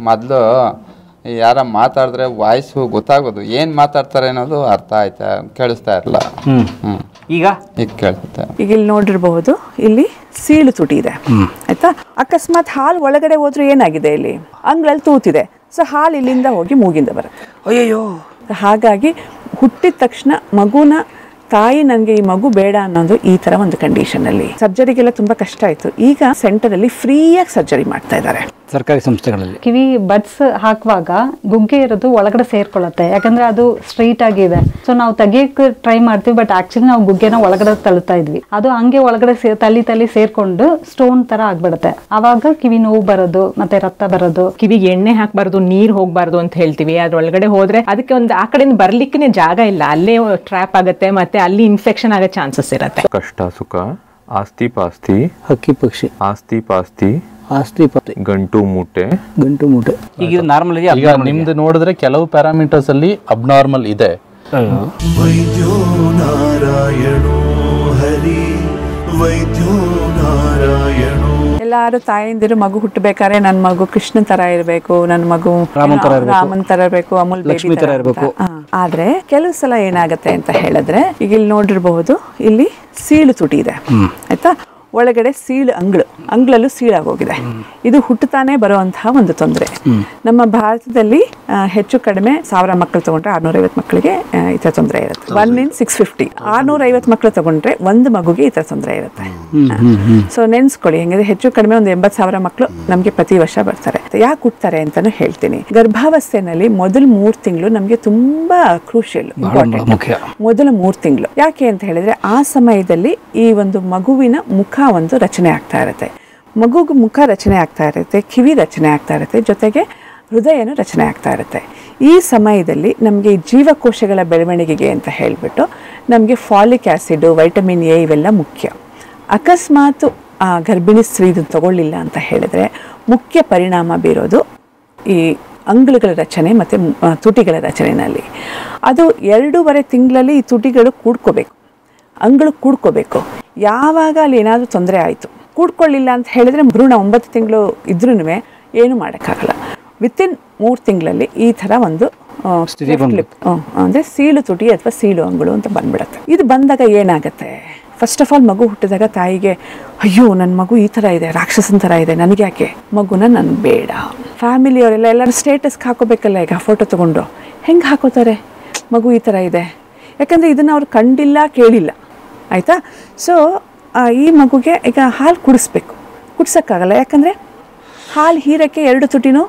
ಮೊದಲು ಯಾರ ಮಾತಾಡಿದ್ರೆ ವಾಯ್ಸು ಗೊತ್ತಾಗೋದು, ಏನು ಮಾತಾಡ್ತಾರೆ ಅನ್ನೋದು ಅರ್ಥ ಆಯ್ತಾ ಕೇಳಿಸ್ತಾ ಇರಲ್ಲ. ಈಗ ಕೇಳ್ಸುತ್ತೆ. ಈಗ ಇಲ್ಲಿ ನೋಡಿರಬಹುದು, ಇಲ್ಲಿ ಸೀಳು ತುಟಿ ಇದೆ ಆಯ್ತಾ. ಅಕಸ್ಮಾತ್ ಹಾಲು ಒಳಗಡೆ ಹೋದ್ರೂ ಏನಾಗಿದೆ, ಇಲ್ಲಿ ಅಂಗಳಲ್ಲಿ ತೂತಿದೆ. ಸೊ ಹಾಲು ಇಲ್ಲಿಂದ ಹೋಗಿ ಮೂಗಿಂದ ಬರುತ್ತೆ. ಅಯ್ಯಯ್ಯೋ. ಹಾಗಾಗಿ ಹುಟ್ಟಿದ ತಕ್ಷಣ ಮಗುನ ತಾಯಿ ನನಗೆ ಈ ಮಗು ಬೇಡ ಅನ್ನೋದು ಈ ತರ ಒಂದು ಕಂಡೀಷನ್ ಅಲ್ಲಿ ಸರ್ಜರಿಗೆಲ್ಲ ತುಂಬಾ ಕಷ್ಟ ಆಯ್ತು. ಈಗ ಸೆಂಟರ್ ಅಲ್ಲಿ ಫ್ರೀಯಾಗಿ ಸರ್ಜರಿ ಮಾಡ್ತಾ ಇದ್ದಾರೆ ಸರ್ಕಾರಿ ಸಂಸ್ಥೆಗಳಲ್ಲಿ. ಕಿವಿ ಬಡ್ಸ್ ಹಾಕುವಾಗ ಗುಗ್ಗೆ ಇರೋದು ಒಳಗಡೆ ಸೇರ್ಕೊಳ್ಳುತ್ತೆ, ಯಾಕಂದ್ರೆ ಅದು ಸ್ಟ್ರೈಟ್ ಆಗಿದೆ. ಸೊ ನಾವು ತೆಗಿಯಕ್ಕೆ ಟ್ರೈ ಮಾಡ್ತೀವಿ, ಬಟ್ ಆಕ್ಚುಲಿ ನಾವು ಗುಗ್ಗೆನ ಒಳಗಡೆ ತಳ್ಳುತ್ತಾ ಇದ್ವಿ. ಅದು ಹಂಗೆ ಒಳಗಡೆ ತಲ್ಲಿ ಸೇರ್ಕೊಂಡು ಸ್ಟೋನ್ ತರ ಆಗ್ಬಿಡುತ್ತೆ. ಅವಾಗ ಕಿವಿ ನೋವು ಬರೋದು, ಮತ್ತೆ ರಕ್ತ ಬರೋದು. ಕಿವಿಗೆ ಎಣ್ಣೆ ಹಾಕಬಾರ್ದು, ನೀರ್ ಹೋಗ್ಬಾರ್ದು ಅಂತ ಹೇಳ್ತೀವಿ. ಅದ್ರೊಳಗಡೆ ಹೋದ್ರೆ ಅದಕ್ಕೆ ಒಂದು ಆ ಕಡೆಯಿಂದ ಬರ್ಲಿಕ್ಕೆ ಜಾಗ ಇಲ್ಲ, ಅಲ್ಲೇ ಟ್ರ್ಯಾಪ್ ಆಗುತ್ತೆ, ಮತ್ತೆ ಅಲ್ಲಿ ಇನ್ಫೆಕ್ಷನ್ ಆಗೋ ಚಾನ್ಸಸ್ ಇರುತ್ತೆ. ಕಷ್ಟ ಸುಖ, ಆಸ್ತಿ ಪಾಸ್ತಿ, ಹಕ್ಕಿ ಪಕ್ಷಿ, ಆಸ್ತಿ ಪಾಸ್ತಿ, ಆಸ್ತಿ ಪತಿ, ಗಂಟು ಮೂಟೆ. ಈಗ ಇದು ನಾರ್ಮಲ್ ಇದೆಯಾ? ಈಗ ನಿಮ್ದು ನೋಡಿದ್ರೆ ಕೆಲವು ಪ್ಯಾರಾಮೀಟರ್ಸ್ ಅಲ್ಲಿ ಅಬ್ನಾರ್ಮಲ್ ಇದೆ. ವೈದ್ಯೋ ನಾರಾಯಣೋ ಹರಿ, ವೈದ್ಯೋ ನಾರಾಯಣೋ. ಎಲ್ಲಾರು ತಾಯಂದಿರು ಮಗು ಹುಟ್ಟಬೇಕಾದ್ರೆ ನನ್ನ ಮಗು ಕೃಷ್ಣನ್ ತರ ಇರಬೇಕು, ನನ್ನ ಮಗು ರಾಮನ್ ತರ ಇರಬೇಕು, ಅಮೂಲ್ ಬೇಬಿ ತರ ಇರಬೇಕು. ಆದ್ರೆ ಕೆಲವು ಸಲ ಏನಾಗತ್ತೆ ಅಂತ ಹೇಳಿದ್ರೆ, ಈಗ ಇಲ್ಲಿ ನೋಡಿರಬಹುದು, ಇಲ್ಲಿ ಸೀಳು ತುಟಿ ಇದೆ ಆಯ್ತಾ. ಒಳಗಡೆ ಸೀಳು ಅಂಗಳಲ್ಲೂ ಸೀಳಾಗೋಗಿದೆ. ಇದು ಹುಟ್ಟುತ್ತಾನೆ ಬರುವಂತಹ ಒಂದು ತೊಂದರೆ. ನಮ್ಮ ಭಾರತದಲ್ಲಿ ಹೆಚ್ಚು ಕಡಿಮೆ 1000 ಮಕ್ಕಳು ತಗೊಂಡ್ರೆ 650 ಮಕ್ಕಳಿಗೆ ಈ ತರ ತೊಂದರೆ ಇರುತ್ತೆ. 1 in 650. 650 ಮಕ್ಕಳು ತಗೊಂಡ್ರೆ ಒಂದು ಮಗುಗೆ ಈ ತರ ತೊಂದರೆ ಇರುತ್ತೆ. ಸೊ ನೆನ್ಸ್ಕೊಳ್ಳಿ, ಹೆಂಗಿದೆ ಹೆಚ್ಚು ಕಡಿಮೆ ಒಂದು 80,000 ಮಕ್ಕಳು ನಮ್ಗೆ ಪ್ರತಿ ವರ್ಷ ಬರ್ತಾರೆ. ಯಾಕೆ ಹುಟ್ತಾರೆ ಅಂತಾನು ಹೇಳ್ತೀನಿ. ಗರ್ಭಾವಸ್ಥೆನಲ್ಲಿ ಮೊದಲು 3 ತಿಂಗಳು ನಮ್ಗೆ ತುಂಬಾ ಕ್ರೂಷಿಯಲ್, ಮೊದಲು 3 ತಿಂಗಳು. ಯಾಕೆ ಅಂತ ಹೇಳಿದ್ರೆ ಆ ಸಮಯದಲ್ಲಿ ಈ ಒಂದು ಮಗುವಿನ ಮುಖ ಒಂದು ರಚನೆ ಆಗ್ತಾ ಇರುತ್ತೆ. ಮಗುಗೆ ಮುಖ ರಚನೆ ಆಗ್ತಾ ಇರುತ್ತೆ, ಕಿವಿ ರಚನೆ ಆಗ್ತಾ ಇರುತ್ತೆ, ಜೊತೆಗೆ ಹೃದಯನೂ ರಚನೆ ಆಗ್ತಾ ಇರುತ್ತೆ. ಈ ಸಮಯದಲ್ಲಿ ನಮಗೆ ಜೀವಕೋಶಗಳ ಬೆಳವಣಿಗೆಗೆ ಅಂತ ಹೇಳಿಬಿಟ್ಟು ನಮಗೆ ಫಾಲಿಕ್ ಆ್ಯಸಿಡ್, ವೈಟಮಿನ್ ಎ ಇವೆಲ್ಲ ಮುಖ್ಯ. ಅಕಸ್ಮಾತ್ ಗರ್ಭಿಣಿ ಸ್ತ್ರೀ ಇದನ್ನು ತಗೊಳ್ಳಿಲ್ಲ ಅಂತ ಹೇಳಿದ್ರೆ ಮುಖ್ಯ ಪರಿಣಾಮ ಬೀರೋದು ಈ ಅಂಗಳುಗಳ ರಚನೆ ಮತ್ತು ತುಟಿಗಳ ರಚನೆಯಲ್ಲಿ. ಅದು 2.5 ತಿಂಗಳಲ್ಲಿ ಈ ತುಟಿಗಳು ಕೂಡ್ಕೋಬೇಕು, ಅಂಗಳು ಕೂಡ್ಕೋಬೇಕು. ಯಾವಾಗ ಅಲ್ಲಿ ಏನಾದರೂ ತೊಂದರೆ ಆಯಿತು, ಕೂಡ್ಕೊಳ್ಳಿಲ್ಲ ಅಂತ ಹೇಳಿದ್ರೆ ಭ್ರೂಣ 9 ತಿಂಗಳು ಇದ್ರೂ ಏನು ಮಾಡೋಕ್ಕಾಗಲ್ಲ. ವಿತಿನ್ 3 ತಿಂಗಳಲ್ಲಿ ಈ ಥರ ಒಂದು ಅಂದರೆ ಸೀಳು ತುಟಿ ಅಥವಾ ಸೀಳು ಅಂಗಳು ಅಂತ ಬಂದ್ಬಿಡುತ್ತೆ. ಇದು ಬಂದಾಗ ಏನಾಗುತ್ತೆ, ಫಸ್ಟ್ ಆಫ್ ಆಲ್ ಮಗು ಹುಟ್ಟಿದಾಗ ತಾಯಿಗೆ ಅಯ್ಯೋ ನನ್ನ ಮಗು ಈ ಥರ ಇದೆ, ರಾಕ್ಷಸನ ಥರ ಇದೆ, ನನಗೆ ಯಾಕೆ, ಮಗುನ ನನಗೆ ಬೇಡ. ಫ್ಯಾಮಿಲಿಯವರೆಲ್ಲ ಎಲ್ಲರೂ ಸ್ಟೇಟಸ್ಗೆ ಹಾಕೋಬೇಕಲ್ಲ, ಈಗ ಫೋಟೋ ತೊಗೊಂಡು ಹೆಂಗೆ ಹಾಕೋತಾರೆ, ಮಗು ಈ ಥರ ಇದೆ. ಯಾಕಂದರೆ ಇದನ್ನು ಅವ್ರು ಕಂಡಿಲ್ಲ ಕೇಳಿಲ್ಲ ಆಯಿತಾ. ಸೊ ಈ ಮಗುಗೆ ಈಗ ಹಾಲು ಕುಡಿಸ್ಬೇಕು, ಕುಡ್ಸೋಕ್ಕಾಗಲ್ಲ, ಯಾಕಂದರೆ ಹಾಲು ಹೀರಕ್ಕೆ 2 ತುಟಿನೂ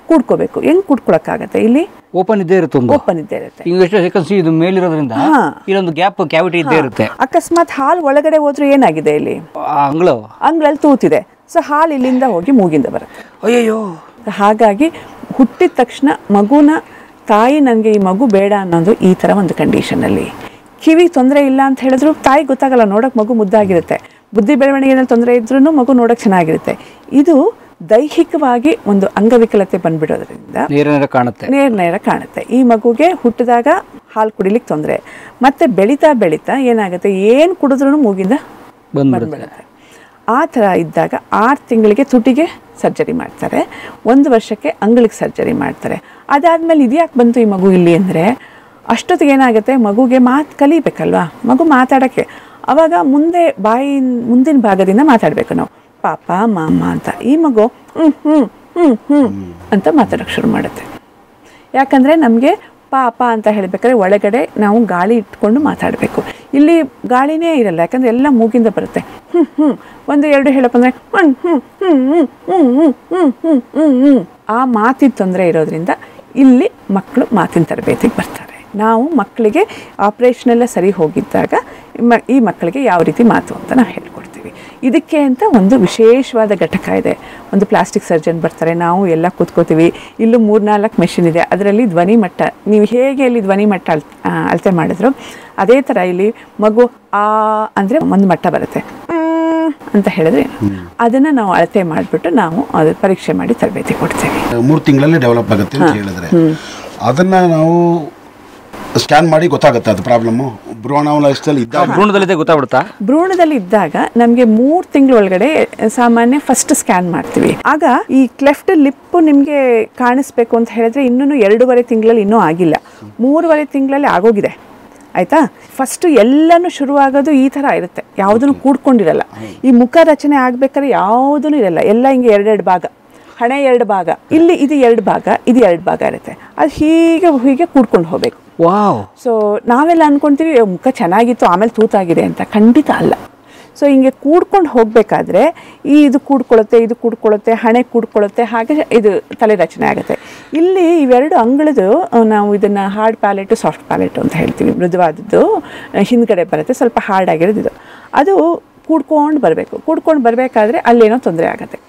ಕೂಡ್ಕೋಬೇಕು. ಹೆಂಗೆ ಕೂಡ್ಕೊಳಕ್ಕಾಗತ್ತೆ, ಇಲ್ಲಿ ಓಪನ್ ಇದ್ದೇ ಇರುತ್ತೆ, ಓಪನ್ ಇದ್ದೇ ಇರುತ್ತೆ. ಇದು ಮೇಲಿರೋದ್ರಿಂದ ಇಲ್ಲೊಂದು ಗ್ಯಾಪ್ ಕ್ಯಾವಿಟಿ ಇದ್ದೇ ಇರುತ್ತೆ. ಅಕಸ್ಮಾತ್ ಹಾಲು ಒಳಗಡೆ ಹೋದ್ರೂ ಏನಾಗಿದೆ, ಇಲ್ಲಿ ಅಂಗಳಲ್ಲಿ ತೂತಿದೆ. ಸೊ ಹಾಲು ಇಲ್ಲಿಂದ ಹೋಗಿ ಮೂಗಿಂದ ಬರುತ್ತೆ. ಅಯ್ಯಯ್ಯೋ. ಹಾಗಾಗಿ ಹುಟ್ಟಿದ ತಕ್ಷಣ ಮಗುನ ತಾಯಿ ನನಗೆ ಈ ಮಗು ಬೇಡ ಅನ್ನೋದು ಈ ಥರ ಒಂದು ಕಂಡೀಷನಲ್ಲಿ. ಕಿವಿಗೆ ತೊಂದರೆ ಇಲ್ಲ ಅಂತ ಹೇಳಿದ್ರು ತಾಯಿ ಗೊತ್ತಾಗಲ್ಲ, ನೋಡೋಕೆ ಮಗು ಮುದ್ದಾಗಿರುತ್ತೆ. ಬುದ್ಧಿ ಬೆಳವಣಿಗೆಯಲ್ಲಿ ತೊಂದರೆ ಇದ್ರೂ ಮಗು ನೋಡೋಕೆ ಚೆನ್ನಾಗಿರುತ್ತೆ. ಇದು ದೈಹಿಕವಾಗಿ ಒಂದು ಅಂಗವಿಕಲತೆ ಬಂದ್ಬಿಡೋದ್ರಿಂದ ನೇರ ಕಾಣುತ್ತೆ. ಈ ಮಗುಗೆ ಹುಟ್ಟಿದಾಗ ಹಾಲು ಕುಡಿಲಿಕ್ಕೆ ತೊಂದರೆ, ಮತ್ತೆ ಬೆಳೀತಾ ಬೆಳೀತಾ ಏನಾಗುತ್ತೆ, ಏನು ಕುಡಿದ್ರೂ ಮೂಗಿಂದ ಬಂದ್ಬಿಡುತ್ತೆ. ಆ ಥರ ಇದ್ದಾಗ 6 ತಿಂಗಳಿಗೆ ತುಟಿಗೆ ಸರ್ಜರಿ ಮಾಡ್ತಾರೆ, 1 ವರ್ಷಕ್ಕೆ ಅಂಗಳಿಗೆ ಸರ್ಜರಿ ಮಾಡ್ತಾರೆ. ಅದಾದಮೇಲೆ ಇದ್ಯಾಕೆ ಬಂತು ಈ ಮಗು ಇಲ್ಲಿ ಅಂದರೆ, ಅಷ್ಟೊತ್ತಿಗೆ ಏನಾಗುತ್ತೆ, ಮಗುಗೆ ಮಾತು ಕಲಿಬೇಕಲ್ವಾ, ಮಗು ಮಾತಾಡೋಕ್ಕೆ. ಆವಾಗ ಮುಂದಿನ ಭಾಗದಿಂದ ಮಾತಾಡಬೇಕು ನಾವು, ಪಾಪ ಮಾಮ ಅಂತ. ಈ ಮಗು ಅಂತ ಮಾತಾಡೋಕ್ಕೆ ಶುರು ಮಾಡುತ್ತೆ. ಯಾಕಂದರೆ ನಮಗೆ ಪಾಪ ಅಂತ ಹೇಳಬೇಕಾದ್ರೆ ಒಳಗಡೆ ನಾವು ಗಾಳಿ ಇಟ್ಕೊಂಡು ಮಾತಾಡಬೇಕು. ಇಲ್ಲಿ ಗಾಳಿನೇ ಇರಲ್ಲ, ಯಾಕಂದರೆ ಎಲ್ಲ ಮೂಗಿಂದ ಬರುತ್ತೆ. 1-2 ಹೇಳಪ್ಪ ಅಂದರೆ ಆ ಮಾತಿನ ತೊಂದರೆ ಇರೋದ್ರಿಂದ ಇಲ್ಲಿ ಮಕ್ಕಳು ಮಾತಿನ ತರಬೇತಿಗೆ ಬರ್ತಾರೆ. ನಾವು ಮಕ್ಕಳಿಗೆ ಆಪ್ರೇಷನ್ ಎಲ್ಲ ಸರಿ ಹೋಗಿದ್ದಾಗ ಈ ಮಕ್ಕಳಿಗೆ ಯಾವ ರೀತಿ ಮಾತು ಅಂತ ನಾವು ಹೇಳ್ಕೊಡ್ತೀವಿ. ಇದಕ್ಕೆ ಅಂತ ಒಂದು ವಿಶೇಷವಾದ ಘಟಕ ಇದೆ. ಒಂದು ಪ್ಲಾಸ್ಟಿಕ್ ಸರ್ಜನ್ ಬರ್ತಾರೆ, ನಾವು ಎಲ್ಲ ಕೂತ್ಕೋತೀವಿ. ಇಲ್ಲೂ 3-4 ಮೆಷಿನ್ ಇದೆ, ಅದರಲ್ಲಿ ಧ್ವನಿ ಮಟ್ಟ, ನೀವು ಹೇಗೆ ಇಲ್ಲಿ ಧ್ವನಿ ಮಟ್ಟ ಅಳತೆ ಮಾಡಿದ್ರು ಅದೇ ಥರ ಇಲ್ಲಿ ಮಗು ಆ ಅಂದರೆ ಒಂದು ಮಟ್ಟ ಬರುತ್ತೆ ಅಂತ ಹೇಳಿದ್ರೆ ಅದನ್ನು ನಾವು ಅಳತೆ ಮಾಡಿಬಿಟ್ಟು ನಾವು ಅದು ಪರೀಕ್ಷೆ ಮಾಡಿ ತರಬೇತಿ ಕೊಡ್ತೀವಿ. 3 ತಿಂಗಳಲ್ಲಿ ಡೆವಲಪ್ ಆಗುತ್ತೆ ಅಂತ ಹೇಳಿದ್ರೆ ಅದನ್ನು ನಾವು ಸ್ಕ್ಯಾನ್ ಮಾಡಿ ಗೊತ್ತಾಗುತ್ತೆ ಅದು ಪ್ರಾಬ್ಲಮ್ಮು ಭ್ರೂಣಾವಸ್ಥೆಯಲ್ಲಿ ಇದ್ದಾಗ ಭ್ರೂಣದಲ್ಲಿ ಗೊತ್ತಾಗ್ಬಿಡುತ್ತಾ? ಭ್ರೂಣದಲ್ಲಿ ಇದ್ದಾಗ ನಮಗೆ 3 ತಿಂಗಳ ಒಳಗಡೆ ಸಾಮಾನ್ಯ ಫಸ್ಟ್ ಸ್ಕ್ಯಾನ್ ಮಾಡ್ತೀವಿ. ಆಗ ಈ ಕ್ಲೆಫ್ಟ್ ಲಿಪ್ ನಿಮಗೆ ಕಾಣಿಸ್ಬೇಕು ಅಂತ ಹೇಳಿದ್ರೆ ಇನ್ನೂ 2.5 ತಿಂಗಳಲ್ಲಿ ಇನ್ನೂ ಆಗಿಲ್ಲ, 3.5 ತಿಂಗಳಲ್ಲಿ ಆಗೋಗಿದೆ. ಆಯಿತಾ? ಫಸ್ಟು ಎಲ್ಲನೂ ಶುರುವಾಗೋದು ಈ ಥರ ಇರುತ್ತೆ, ಯಾವುದೂ ಕೂಡ್ಕೊಂಡಿರಲ್ಲ. ಈ ಮುಖ ರಚನೆ ಆಗಬೇಕಾದ್ರೆ ಯಾವುದೂ ಇರಲ್ಲ, ಎಲ್ಲ ಹಿಂಗೆ 2 ಭಾಗ, ಹಣೆ 2 ಭಾಗ, ಇಲ್ಲಿ ಇದು 2 ಭಾಗ, ಇದು 2 ಭಾಗ ಇರುತ್ತೆ. ಅದು ಹೀಗೆ ಕೂಡ್ಕೊಂಡು ಹೋಗಬೇಕು. ವಾವ್. ಸೊ ನಾವೆಲ್ಲ ಅಂದ್ಕೊಳ್ತೀವಿ ಮುಖ ಚೆನ್ನಾಗಿತ್ತು ಆಮೇಲೆ ತೂತಾಗಿದೆ ಅಂತ. ಖಂಡಿತ ಅಲ್ಲ. ಸೊ ಹಿಂಗೆ ಕೂಡ್ಕೊಂಡು ಹೋಗಬೇಕಾದ್ರೆ ಇದು ಕೂಡ್ಕೊಳ್ಳುತ್ತೆ, ಹಣೆ ಕೂಡ್ಕೊಳ್ಳುತ್ತೆ, ಹಾಗೆ ಇದು ತಲೆ ರಚನೆ ಆಗುತ್ತೆ. ಇಲ್ಲಿ ಇವೆರಡು ಅಂಗಳದ್ದು ನಾವು ಇದನ್ನು ಹಾರ್ಡ್ ಪ್ಯಾಲೆಟು ಸಾಫ್ಟ್ ಪ್ಯಾಲೆಟು ಅಂತ ಹೇಳ್ತೀವಿ. ಮೃದುವಾದದ್ದು ಹಿಂದ್ಗಡೆ ಬರುತ್ತೆ, ಸ್ವಲ್ಪ ಹಾರ್ಡ್ ಆಗಿರೋದು ಇದು. ಅದು ಕೂಡ್ಕೊಂಡು ಬರಬೇಕಾದ್ರೆ ಅಲ್ಲೇನೋ ತೊಂದರೆ ಆಗುತ್ತೆ.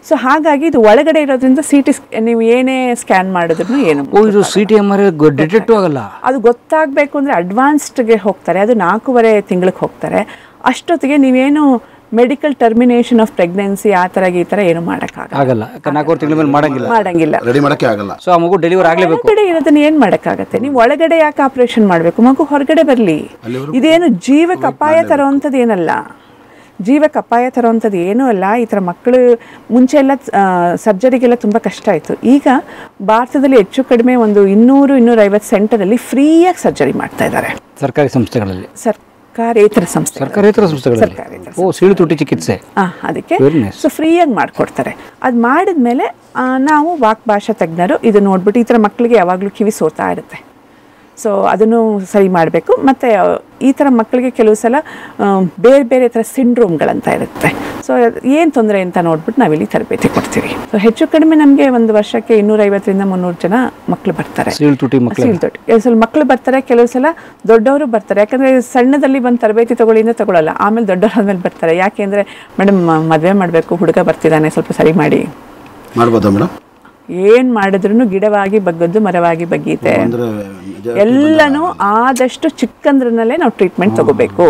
ಸೊ ಹಾಗಾಗಿ ಇದು ಒಳಗಡೆ ಇರೋದ್ರಿಂದ CT ನೀವು ಏನೇ ಸ್ಕ್ಯಾನ್ ಮಾಡಿದ್ರು ಏನು ಇದು CT MRI ಡಿಟೆಕ್ಟ್ ಆಗಲ್ಲ. ಅದು ಗೊತ್ತಾಗಬೇಕು ಅಂದರೆ ಅಡ್ವಾನ್ಸ್ಡ್ಗೆ ಹೋಗ್ತಾರೆ, ಅದು 4.5 ತಿಂಗಳಿಗೆ ಹೋಗ್ತಾರೆ. ಅಷ್ಟೊತ್ತಿಗೆ ನೀವೇನು ಮೆಡಿಕಲ್ ಟರ್ಮಿನೇಷನ್ ಆಫ್ ಪ್ರೆಗ್ನೆನ್ಸಿ ಆ ಥರ ಈ ಥರ ಏನು ಮಾಡೋಕ್ಕಾಗಲ್ಲ. 4 ತಿಂಗಳ ಮೇಲೆ ಮಾಡಂಗಿಲ್ಲ, ರೆಡಿ ಮಾಡೋಕ್ಕೆ ಆಗಲ್ಲ. ಸೊ ಆ ಮಗು ಡೆಲಿವರಿ ಆಗಲೇಬೇಕು. ಹೊರಗಡೆ ಇರೋದನ್ನ ಏನು ಮಾಡೋಕ್ಕಾಗತ್ತೆ? ನೀವು ಒಳಗಡೆ ಯಾಕೆ ಆಪರೇಷನ್ ಮಾಡಬೇಕು? ಮಗು ಹೊರಗಡೆ ಬರಲಿ. ಇದೇನು ಜೀವಕ್ಕೆ ಅಪಾಯ ತರೋವಂಥದ್ದು ಏನಲ್ಲ, ಜೀವಕ್ಕೆ ಅಪಾಯ ತರೋವಂಥದ್ದು ಏನೂ ಅಲ್ಲ. ಈ ಥರ ಮಕ್ಕಳು ಮುಂಚೆ ಎಲ್ಲ ಸರ್ಜರಿಗೆಲ್ಲ ತುಂಬ ಕಷ್ಟ ಆಯಿತು. ಈಗ ಭಾರತದಲ್ಲಿ ಹೆಚ್ಚು ಕಡಿಮೆ ಒಂದು 200-250 ಸೆಂಟರಲ್ಲಿ ಫ್ರೀಯಾಗಿ ಸರ್ಜರಿ ಮಾಡ್ತಾ ಇದ್ದಾರೆ. ಸರ್ಕಾರಿ ಸಂಸ್ಥೆಗಳಲ್ಲಿ, ಸರ್ಕಾರೇತರ ಸಂಸ್ಥೆಗಳಲ್ಲಿ. ಸೀಳು ತುಟಿ ಚಿಕಿತ್ಸೆ ಅದಕ್ಕೆ ಸೊ ಫ್ರೀಯಾಗಿ ಮಾಡಿಕೊಡ್ತಾರೆ. ಅದು ಮಾಡಿದ್ಮೇಲೆ ನಾವು ವಾಕ್ಭಾಷಾ ತಜ್ಞರು ಇದು ನೋಡ್ಬಿಟ್ಟು, ಈ ಥರ ಮಕ್ಕಳಿಗೆ ಯಾವಾಗಲೂ ಕಿವಿ ಸೋತಾ ಇರುತ್ತೆ, ಸೊ ಅದನ್ನು ಸರಿ ಮಾಡಬೇಕು. ಮತ್ತು ಈ ಥರ ಮಕ್ಕಳಿಗೆ ಕೆಲವು ಸಲ ಬೇರೆ ಥರ ಸಿಂಡ್ರೋಮ್ಗಳಂತ ಇರುತ್ತೆ. ಸೊ ಏನು ತೊಂದರೆ ಅಂತ ನೋಡ್ಬಿಟ್ಟು ನಾವಿಲ್ಲಿ ತರಬೇತಿ ಕೊಡ್ತೀವಿ. ಸೊ ಹೆಚ್ಚು ಕಡಿಮೆ ನಮಗೆ ಒಂದು ವರ್ಷಕ್ಕೆ 250-300 ಜನ ಮಕ್ಕಳು ಬರ್ತಾರೆ. ಸೀಳ್ತುಟಿ ಕೆಲವು ಸಲ ಮಕ್ಕಳು ಬರ್ತಾರೆ, ಕೆಲವು ಸಲ ದೊಡ್ಡವರು ಬರ್ತಾರೆ. ಯಾಕಂದರೆ ಸಣ್ಣದಲ್ಲಿ ಬಂದು ತರಬೇತಿ ತಗೊಳ್ಳಲ್ಲ, ಆಮೇಲೆ ದೊಡ್ಡವರಾದ್ಮೇಲೆ ಬರ್ತಾರೆ. ಯಾಕೆಂದರೆ ಮೇಡಮ್ ಮದುವೆ ಮಾಡಬೇಕು, ಹುಡುಗ ಬರ್ತಿದ್ದಾನೆ, ಸ್ವಲ್ಪ ಸರಿ ಮಾಡ್ಬೋದಾ ಮೇಡಮ್? ಏನು ಮಾಡಿದ್ರು ಗಿಡವಾಗಿ ಬಗ್ಗದ್ದು ಮರವಾಗಿ ಬಗ್ಗೀತೆ. ಎಲ್ಲನೂ ಆದಷ್ಟು ಚಿಕ್ಕಂದ್ರಲ್ಲೇ ನಾವು ಟ್ರೀಟ್ಮೆಂಟ್ ತಗೋಬೇಕು.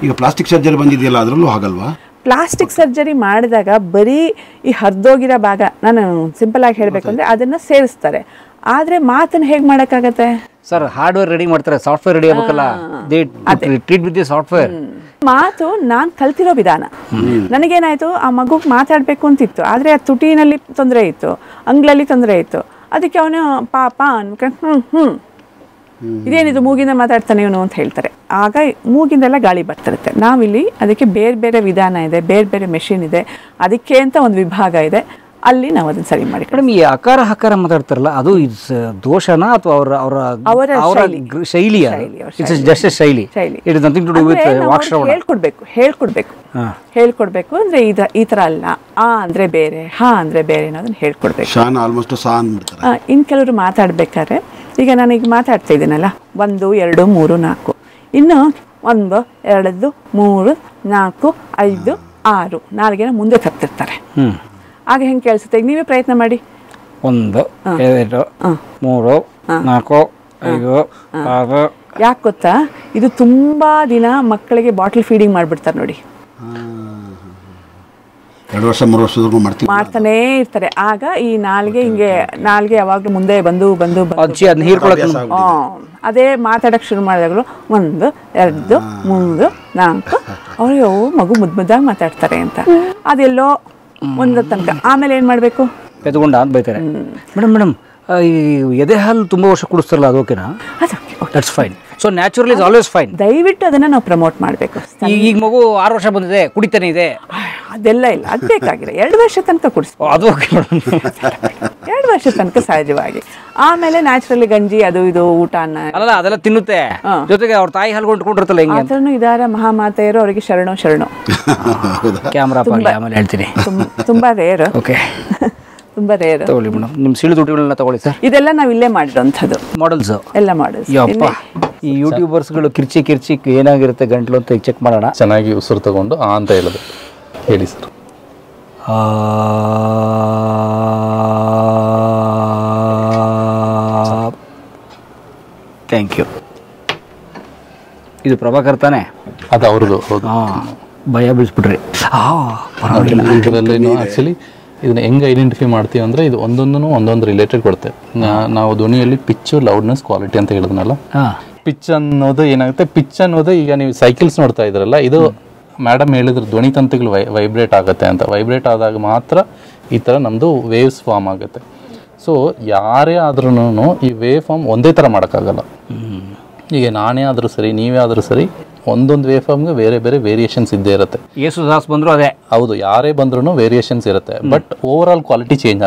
ಈಗ ಪ್ಲಾಸ್ಟಿಕ್ ಸರ್ಜರಿ ಬಂದಿದೆಯಲ್ಲ, ಅದರಲ್ಲೂ ಆಗಲ್ವಾ? ಪ್ಲಾಸ್ಟಿಕ್ ಸರ್ಜರಿ ಮಾಡಿದಾಗ ಬರೀ ಈ ಹರಿದೋಗಿರೋ ಭಾಗ, ನಾನು ಸಿಂಪಲ್ ಆಗಿ ಹೇಳಬೇಕು ಅಂದರೆ ಅದನ್ನು ಸೇರಿಸ್ತಾರೆ. ಆದರೆ ಮಾತನ್ನು ಹೇಗೆ ಮಾಡೋಕ್ಕಾಗತ್ತೆ ಸರ್? ಹಾರ್ಡ್ವೇರ್ ರೆಡಿ ಮಾಡ್ತಾರೆ, ಸಾಫ್ಟ್ವೇರ್ ರೆಡಿ ಆಗಬೇಕಲ್ಲ. Treat with the software. ಮಾತು ನಾನು ಕಲ್ತಿರೋ ವಿಧಾನ. ನನಗೇನಾಯಿತು, ಆ ಮಗುಗೆ ಮಾತಾಡಬೇಕು ಅಂತಿತ್ತು, ಆದರೆ ಆ ತುಟಿನಲ್ಲಿ ತೊಂದರೆ ಇತ್ತು, ಅಂಗ್ಲಲ್ಲಿ ತೊಂದರೆ ಇತ್ತು. ಅದಕ್ಕೆ ಅವನು ಪಾಪ ಅನ್ಕೊಂಡು ಇದೇನಿದು ಮೂಗಿಂದ ಮಾತಾಡ್ತಾನೆ ಇವನು ಅಂತ ಹೇಳ್ತಾರೆ. ಆಗ ಮೂಗಿಂದೆಲ್ಲ ಗಾಳಿ ಬರ್ತಿರುತ್ತೆ. ನಾವಿಲ್ಲಿ ಅದಕ್ಕೆ ಬೇರೆ ವಿಧಾನ ಇದೆ, ಬೇರೆ ಮೆಷಿನ್ ಇದೆ, ಅದಕ್ಕೆ ಅಂತ ಒಂದು ವಿಭಾಗ ಇದೆ, ಅಲ್ಲಿ ನಾವು ಅದನ್ನ ಸರಿ ಮಾಡಿ. ಮೇಡಮ್, ಈ ಅಕಾರ ಹಕಾರ ಮಾತಾಡ್ತಾರಲ್ಲ, ಅದು ದೋಷನಾ ಅಥವಾ ಅವರ ಶೈಲಿಯ? ಜಸ್ಟ್ ಶೈಲಿ. It is nothing to do with ವಾಕ್ಶ್ರವಣ. ಹೇಳ್ಕೊಡ್ಬೇಕು ಅಂದ್ರೆ ಈ ತರ ಅಲ್ಲ, ಆ ಅಂದ್ರೆ ಬೇರೆ, ಹಾ ಅಂದ್ರೆ ಬೇರೆ ಅನ್ನೋದನ್ನ ಹೇಳ್ಕೊಡ್ಬೇಕು. ಇನ್ ಕೆಲವರು ಮಾತಾಡ್ಬೇಕಾದ್ರೆ, ಈಗ ನಾನೀಗ ಮಾತಾಡ್ತಾ ಇದ್ದೀನಲ್ಲ, 1 2 3 4, ಇನ್ನು 1 2 3 4 5 6 4 ಮುಂದೆ ತರ್ತಿರ್ತಾರೆ. ಆಗ ಹೆಂಗೆ ಕೇಳಿಸುತ್ತೆ? ಈಗ ನೀವೇ ಪ್ರಯತ್ನ ಮಾಡಿ. 1 2 3 4 5 6. ಯಾಕೆ ಗೊತ್ತಾ? ಇದು ತುಂಬಾ ದಿನ ಮಕ್ಕಳಿಗೆ ಬಾಟಲ್ ಫೀಡಿಂಗ್ ಮಾಡಿಬಿಡ್ತಾರೆ ನೋಡಿ, 2 ವರ್ಷ 3 ವರ್ಷದವರೆಗೂ ಮಾಡ್ತಾನೇ ಇರ್ತಾರೆ. ಆಗ ಈ ನಾಲ್ಗೆ ಯಾವಾಗಲೂ ಮುಂದೆ ಬಂದು ಅದೇ ಮಾತಾಡಕ್ಕೆ ಶುರು ಮಾಡಿದಾಗಲೂ 1 2 3 4 ಅವ್ರಿಗೆ ಮಗು ಮುದ್ದಾಗಿ ಮಾತಾಡ್ತಾರೆ ಅಂತ. ಅದೆಲ್ಲೋ ಒಂದು ತನಕ. ಆಮೇಲೆ ಏನು ಮಾಡಬೇಕು? ಎದ್ಕೊಂಡ ಅಂತ ಬೈತಾರೆ. ಮೇಡಮ್ ಈ ಎದೆ ಹಾಲು ತುಂಬ ವರ್ಷ ಕುಡಿಸ್ತಾರಲ್ಲ, ಅದು ಓಕೆನಾ? That's fine. So natural is always fine. ದಯವಿಟ್ಟು ಅದನ್ನು ನಾವು ಪ್ರಮೋಟ್ ಮಾಡಬೇಕು. ಈಗ ಮಗು 6 ವರ್ಷ ಬಂದಿದೆ, ಕುಡಿತಾನೆ ಇದೆ, ಅದೆಲ್ಲ ಇಲ್ಲ, ಅದು ಬೇಕಾಗಿಲ್ಲ. 2 ವರ್ಷ ತನಕ ಕುಡಿಸ್ಬೋದು, ಅದು ಓಕೆ ಮೇಡಮ್. 2 ವರ್ಷ ತನಕ ಸಹಜವಾಗಿ. ಆಮೇಲೆ ನ್ಯಾಚುರಲಿ ಗಂಜಿ ಅದು ಇದು ಊಟ ಅಲ್ಲ, ಅದೆಲ್ಲ ತಿನ್ನುತ್ತೆ, ಜೊತೆಗೆ ಅವ್ರ ತಾಯಿ ಹಾಲು ಕೊಂಡ್ಕೊಂಡಿರ್ತಲ್ಲ, ಹಿಂಗೆ ಅದನ್ನು ಇದಾರ ಮಹಾಮಾತೆಯರು, ಅವರಿಗೆ ಶರಣು. ಕ್ಯಾಮ್ರಾ ಆಮೇಲೆ ಹೇಳ್ತೀನಿ. ತುಂಬಾ ರೇರ್. ಓಕೆ, ತುಂಬಾ ರೇರ್. ತಗೊಳ್ಳಿ ಮೇಡಮ್, ನಿಮ್ಮ ಸೀಳು ತುಟಿಗಳನ್ನ ತಗೊಳ್ಳಿ ಸರ್. ಇದೆಲ್ಲ ನಾವು ಇಲ್ಲೇ ಮಾಡಿರೋಂಥದ್ದು ಮಾಡೆಲ್ಸ್, ಎಲ್ಲ ಮಾಡೆಲ್ಸ್. ಯಪ್ಪ, ಈ ಯೂಟ್ಯೂಬರ್ಸ್ಗಳು ಕಿರ್ಚಿ ಏನಾಗಿರುತ್ತೆ ಗಂಟ್ಲು ಅಂತ ಚೆಕ್ ಮಾಡೋಣ. ಚೆನ್ನಾಗಿ ಉಸಿರು ತಗೊಂಡು ಅಂತ ಹೇಳೋದು ಹೇಳಿ ಸರ್. Thank you. ಇದು ಪ್ರಭಾಕರ್ ತಾನೆ? ಅದು ಅವ್ರದ್ದು. ಭಯ ಬೀಳಿಸ್ಬಿಟ್ರಿ. ಇದರಲ್ಲಿ ಆ್ಯಕ್ಚುಲಿ ಇದನ್ನ ಹೆಂಗೆ ಐಡೆಂಟಿಫೈ ಮಾಡ್ತೀವಿ ಅಂದರೆ ಇದು ಒಂದೊಂದು ರಿಲೇಟೆಡ್ ಕೊಡುತ್ತೆ. ನಾವು ಧ್ವನಿಯಲ್ಲಿ ಪಿಚ್ಚು, ಲೌಡ್ನೆಸ್, ಕ್ವಾಲಿಟಿ ಅಂತ ಹೇಳಿದ್ನಲ್ಲ. ಪಿಚ್ ಅನ್ನೋದು ಏನಾಗುತ್ತೆ, ಪಿಚ್ ಅನ್ನೋದು ಈಗ ನೀವು ಸೈಕಲ್ಸ್ ನೋಡ್ತಾ ಇದ್ರಲ್ಲ, ಇದು ಮೇಡಮ್ ಹೇಳಿದ್ರು ಧ್ವನಿ ತಂತಿಗಳು ವೈಬ್ರೇಟ್ ಆಗುತ್ತೆ ಅಂತ. ವೈಬ್ರೇಟ್ ಆದಾಗ ಮಾತ್ರ ಈ ಥರ ನಮ್ಮದು ವೇವ್ಸ್ ಫಾರ್ಮ್ ಆಗುತ್ತೆ. ಸೊ ಯಾರೇ ಆದ್ರೂ ಈ ವೇವ್ ಫಾರ್ಮ್ ಒಂದೇ ಥರ ಮಾಡೋಕ್ಕಾಗಲ್ಲ. ಈಗ ನಾನೇ ಆದರೂ ಸರಿ, ನೀವೇ ಆದರೂ ಸರಿ, ಒಂದೊಂದು ವೇವ್ ಫಾರ್ಮ್ಗೆ ಬೇರೆ ಬೇರೆ ವೇರಿಯೇಷನ್ಸ್ ಇದ್ದೇ ಇರುತ್ತೆ. ಯೇಸುದಾಸ್ ಬಂದರೂ ಅದೇ, ಹೌದು, ಯಾರೇ ಬಂದ್ರೂ ವೇರಿಯೇಷನ್ಸ್ ಇರುತ್ತೆ. But over all quality change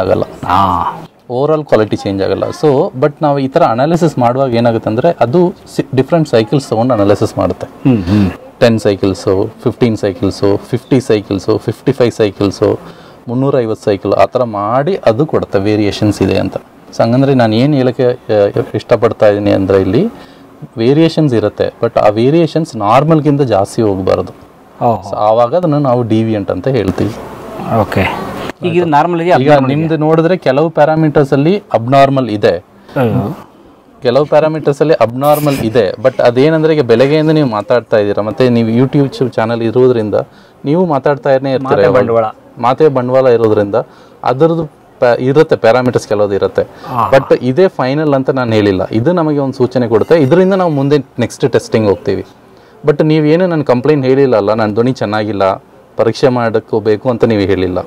ಆಗಲ್ಲ. ಸೊ ಬಟ್ ನಾವು ಈ ಥರ ಅನಾಲಿಸಿಸ್ ಮಾಡುವಾಗ ಏನಾಗುತ್ತೆ ಅಂದರೆ ಅದು ಡಿಫ್ರೆಂಟ್ ಸೈಕಲ್ಸ್ ತೊಗೊಂಡು ಅನಾಲಿಸಿಸ್ ಮಾಡುತ್ತೆ. 10 cycles, 15 cycles, 50 cycles, 55 cycles, 350 cycle, ಆ ಥರ ಮಾಡಿ ಅದು ಕೊಡುತ್ತೆ ವೇರಿಯೇಷನ್ಸ್ ಇದೆ ಅಂತ. ಸೊ ಹಂಗಂದ್ರೆ ನಾನು ಏನು ಹೇಳೋಕ್ಕೆ ಇಷ್ಟಪಡ್ತಾ ಇದ್ದೀನಿ ಅಂದರೆ ಇಲ್ಲಿ ವೇರಿಯೇಷನ್ಸ್ ಇರುತ್ತೆ, ಬಟ್ ಆ ವೇರಿಯೇಷನ್ಸ್ ನಾರ್ಮಲ್ಗಿಂತ ಜಾಸ್ತಿ ಹೋಗಬಾರ್ದು. ಸೊ ಆವಾಗ ಅದನ್ನು ನಾವು ಡಿವಿಯಂಟ್ ಅಂತ ಹೇಳ್ತೀವಿ. ಓಕೆ, ಈಗ ನಾರ್ಮಲ್ ಈಗ ನಿಮ್ದು ನೋಡಿದ್ರೆ ಕೆಲವು ಪ್ಯಾರಾಮೀಟರ್ಸ್ ಅಲ್ಲಿ ಅಬ್ನಾರ್ಮಲ್ ಇದೆ, ಕೆಲವು ಪ್ಯಾರಾಮೀಟರ್ಸ್ ಅಲ್ಲಿ ಅಬ್ನಾರ್ಮಲ್ ಇದೆ. ಬಟ್ ಅದೇನಂದ್ರೆ ಈಗ ಬೆಳಗ್ಗೆಯಿಂದ ನೀವು ಮಾತಾಡ್ತಾ ಇದ್ದೀರಾ, ಮತ್ತೆ ನೀವು ಯೂಟ್ಯೂಬ್ ಚಾನಲ್ ಇರೋದ್ರಿಂದ ನೀವು ಮಾತಾಡ್ತಾನೆ ಇರ್ತೀರ, ಮಾತೇ ಬಂಡವಾಳ ಇರೋದ್ರಿಂದ ಅದರದ್ದು ಇರುತ್ತೆ, ಪ್ಯಾರಾಮೀಟರ್ಸ್ ಕೆಲವೊಂದು ಇರುತ್ತೆ. ಬಟ್ ಇದೇ ಫೈನಲ್ ಅಂತ ನಾನು ಹೇಳಿಲ್ಲ, ಇದು ನಮಗೆ ಒಂದು ಸೂಚನೆ ಕೊಡುತ್ತೆ. ಇದರಿಂದ ನಾವು ಮುಂದೆ ನೆಕ್ಸ್ಟ್ ಟೆಸ್ಟಿಂಗ್ ಹೋಗ್ತೀವಿ. ಬಟ್ ನೀವೇನು ನನ್ನ ಕಂಪ್ಲೇಂಟ್ ಹೇಳಿಲ್ಲ ಅಲ್ಲ, ನನ್ನ ಧ್ವನಿ ಚೆನ್ನಾಗಿಲ್ಲ, ಪರೀಕ್ಷೆ ಮಾಡೋಕ್ಕೋಬೇಕು ಅಂತ ನೀವು ಹೇಳಿಲ್ಲ.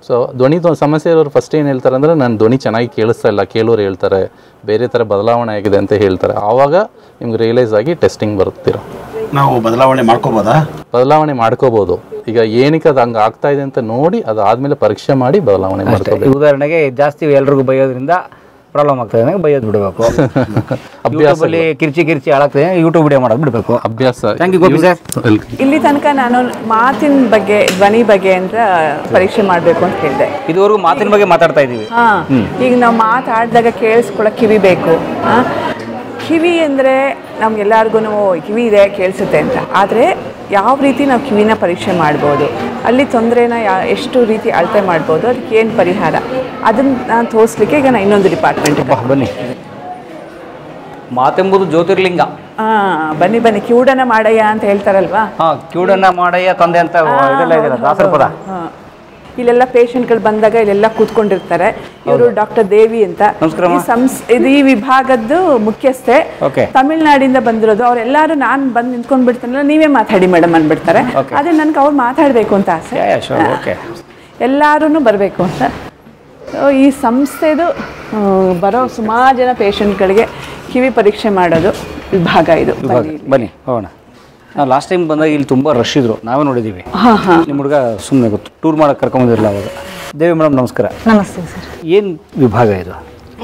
ಸೊ ಧ್ವನಿದು ಸಮಸ್ಯೆ ಇರೋರು ಫಸ್ಟ್ ಏನು ಹೇಳ್ತಾರೆ ಅಂದರೆ ನನ್ನ ಧ್ವನಿ ಚೆನ್ನಾಗಿ ಕೇಳಿಸ್ತಾ ಇಲ್ಲ, ಕೇಳೋರು ಹೇಳ್ತಾರೆ ಬೇರೆ ಥರ ಬದಲಾವಣೆ ಆಗಿದೆ ಅಂತ ಹೇಳ್ತಾರೆ. ಆವಾಗ ನಿಮ್ಗೆ ರಿಯಲೈಸ್ ಆಗಿ ಟೆಸ್ಟಿಂಗ್ ಬರ್ತೀರ. ನಾವು ಬದಲಾವಣೆ ಮಾಡ್ಕೋಬೋದು. ಈಗ ಏನಕ್ಕೆ ಅದು ಹಂಗೆ ಆಗ್ತಾ ಇದೆ ಅಂತ ನೋಡಿ ಅದಾದ್ಮೇಲೆ ಪರೀಕ್ಷೆ ಮಾಡಿ ಬದಲಾವಣೆ ಮಾಡ್ಕೋಬೇಕು. ಉದಾಹರಣೆಗೆ ಜಾಸ್ತಿ ಎಲ್ರಿಗೂ ಬೈಯೋದ್ರಿಂದ ಪ್ರಾಬ್ಲಮ್ ಆಗ್ತದೆ, ಬೈಯೋದು ಬಿಡಬೇಕು. ಅಭ್ಯಾಸದಲ್ಲಿ ಕಿರ್ಚಿ ಹಾಳಾಗ್ತದೆ, ಯೂಟ್ಯೂಬ್ ವಿಡಿಯೋ ಮಾಡೋದು ಬಿಡಬೇಕು. ಅಭ್ಯಾಸ. Thank you Gopi sir. ಇಲ್ಲಿ ತನಕ ನಾನು ಮಾತಿನ ಬಗ್ಗೆ, ಧ್ವನಿ ಬಗ್ಗೆ ಅಂತ ಪರೀಕ್ಷೆ ಮಾಡಬೇಕು ಅಂತ ಹೇಳಿದೆ. ಇದುವರೆಗೂ ಮಾತಿನ ಬಗ್ಗೆ ಮಾತಾಡ್ತಾ ಇದ್ದೀವಿ. ಈಗ ನಾವು ಮಾತಾಡಿದಾಗ ಕೇಳಿಸ್ಕೊಳ್ಳೋಕೆ ಕಿವಿ ಬೇಕು. ಕಿವಿ ಅಂದರೆ ನಮ್ಗೆಲ್ಲರಿಗೂ ಕಿವಿ ಇದೆ ಕೇಳಿಸುತ್ತೆ ಅಂತ, ಆದರೆ ಯಾವ ರೀತಿ ನಾವು ಕಿವಿನ ಪರೀಕ್ಷೆ ಮಾಡ್ಬೋದು, ಅಲ್ಲಿ ತೊಂದರೆನ ಎಷ್ಟು ರೀತಿ ಅಳತೆ ಮಾಡ್ಬೋದು, ಅದಕ್ಕೆ ಏನು ಪರಿಹಾರ, ಅದನ್ನು ನಾನು ತೋರಿಸ್ಲಿಕ್ಕೆ ಈಗ ನಾನು ಇನ್ನೊಂದು ಡಿಪಾರ್ಟ್ಮೆಂಟ್ ಬನ್ನಿ. ಮಾತೆಂಬುದು ಜ್ಯೋತಿರ್ಲಿಂಗ. ಬನ್ನಿ ಕಿವುಡನ ಮಾಡಯ್ಯ ಅಂತ ಹೇಳ್ತಾರಲ್ವಾ. ಕಿವುಡನ ಮಾಡಯ್ಯ ತಂದೆ ಅಂತ ಇದೆಲ್ಲ ಇದೆಯಲ್ಲ ದಾಸರ ಪದ. ಇಲ್ಲೆಲ್ಲ ಪೇಷಂಟ್ಗಳು ಬಂದಾಗ ಇಲ್ಲೆಲ್ಲ ಕೂತ್ಕೊಂಡಿರ್ತಾರೆ. ಇವರು ಡಾಕ್ಟರ್ ದೇವಿ ಅಂತ, ಇದು ಈ ವಿಭಾಗದ್ದು ಮುಖ್ಯಸ್ಥೆ, ತಮಿಳ್ನಾಡಿಂದ ಬಂದಿರೋದು. ಅವರೆಲ್ಲರೂ ನಾನು ಬಂದು ನಿಂತ್ಕೊಂಡು ಬಿಡ್ತಾನಲ್ಲ, ನೀವೇ ಮಾತಾಡಿ ಮೇಡಮ್ ಅಂದ್ಬಿಡ್ತಾರೆ. ಅದೇ ನನ್ಗೆ ಅವ್ರು ಮಾತಾಡಬೇಕು ಅಂತ ಆಸೆ, ಎಲ್ಲರೂ ಬರಬೇಕು ಅಂತ. ಈ ಸಂಸ್ಥೆದು ಬರೋ ಸುಮಾರು ಜನ ಪೇಷಂಟ್ಗಳಿಗೆ ಕಿವಿ ಪರೀಕ್ಷೆ ಮಾಡೋದು ವಿಭಾಗ ಇದು. ಬನ್ನಿ ಹೋಗೋಣ. ನಾವು ಲಾಸ್ಟ್ ಟೈಮ್ ಬಂದಾಗ ಇಲ್ಲಿ ತುಂಬ ರಶ್ ಇದ್ರು, ನಾವೇ ನೋಡಿದ್ದೀವಿ. ನಿಮ್ಮ ಹುಡುಗ ಸುಮ್ಮನೆ ಗೊತ್ತು ಟೂರ್ ಮಾಡೋಕೆ ಕರ್ಕೊಂಬಂದಿರಲ್ಲ ಅವಾಗ. ದೇವಿ ಮೇಡಮ್ ನಮಸ್ಕಾರ. ನಮಸ್ತೆ ಸರ್. ಏನು ವಿಭಾಗ ಇದು?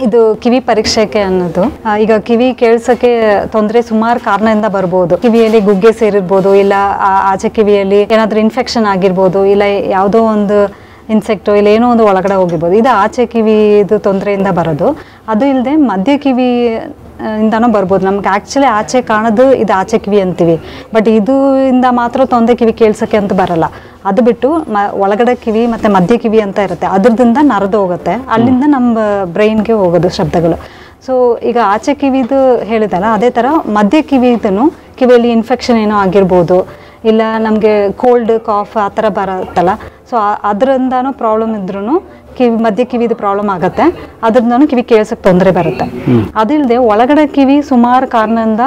ಇದು ಕಿವಿ ಪರೀಕ್ಷೆಗೆ ಅನ್ನೋದು. ಈಗ ಕಿವಿ ಕೇಳಿಸೋಕೆ ತೊಂದರೆ ಸುಮಾರು ಕಾರಣದಿಂದ ಬರ್ಬೋದು. ಕಿವಿಯಲ್ಲಿ ಗುಗ್ಗೆ ಸೇರಿರ್ಬೋದು, ಇಲ್ಲ ಆಚೆ ಕಿವಿಯಲ್ಲಿ ಏನಾದರೂ ಇನ್ಫೆಕ್ಷನ್ ಆಗಿರ್ಬೋದು, ಇಲ್ಲ ಯಾವುದೋ ಒಂದು ಇನ್ಸೆಕ್ಟು ಇಲ್ಲ ಏನೋ ಒಂದು ಒಳಗಡೆ ಹೋಗಿರ್ಬೋದು. ಇದು ಆಚೆ ಕಿವಿದು ತೊಂದರೆಯಿಂದ ಬರೋದು. ಅದು ಇಲ್ಲದೆ ಮಧ್ಯ ಕಿವಿ ಇಂದನೂ ಬರ್ಬೋದು. ನಮ್ಗೆ ಆ್ಯಕ್ಚುಲಿ ಆಚೆ ಕಾಣೋದು ಇದು ಆಚೆ ಕಿವಿ ಅಂತೀವಿ, ಬಟ್ ಇದು ಇಂದ ಮಾತ್ರ ತೊಂದರೆ ಕಿವಿ ಕೇಳ್ಸೋಕ್ಕೆ ಅಂತ ಬರಲ್ಲ. ಅದು ಬಿಟ್ಟು ಒಳಗಡೆ ಕಿವಿ ಮತ್ತು ಮಧ್ಯ ಕಿವಿ ಅಂತ ಇರುತ್ತೆ, ಅದ್ರದಿಂದ ನರದು ಹೋಗುತ್ತೆ, ಅಲ್ಲಿಂದ ನಮ್ಮ ಬ್ರೈನ್ಗೆ ಹೋಗೋದು ಶಬ್ದಗಳು. ಸೊ ಈಗ ಆಚೆ ಕಿವಿದು ಹೇಳಿದಲ್ಲ, ಅದೇ ಥರ ಮಧ್ಯ ಕಿವಿದೂ ಕಿವಿಯಲ್ಲಿ ಇನ್ಫೆಕ್ಷನ್ ಏನೋ ಆಗಿರ್ಬೋದು, ಇಲ್ಲ ನಮಗೆ ಕೋಲ್ಡ್ ಕಾಫ್ ಆ ಥರ ಬರುತ್ತಲ್ಲ, ಸೊ ಅದರಿಂದನೂ ಪ್ರಾಬ್ಲಮ್ ಇದ್ರೂ ಮಧ್ಯ ಕಿವಿದು ಪ್ರಾಬ್ಲಮ್ ಆಗುತ್ತೆ, ಅದ್ರಿಂದನೂ ಕಿವಿ ಕೇಳ್ಸೋಕ್ಕೆ ತೊಂದರೆ ಬರುತ್ತೆ. ಅದಿಲ್ಲದೆ ಒಳಗಡೆ ಕಿವಿ ಸುಮಾರು ಕಾರಣದಿಂದ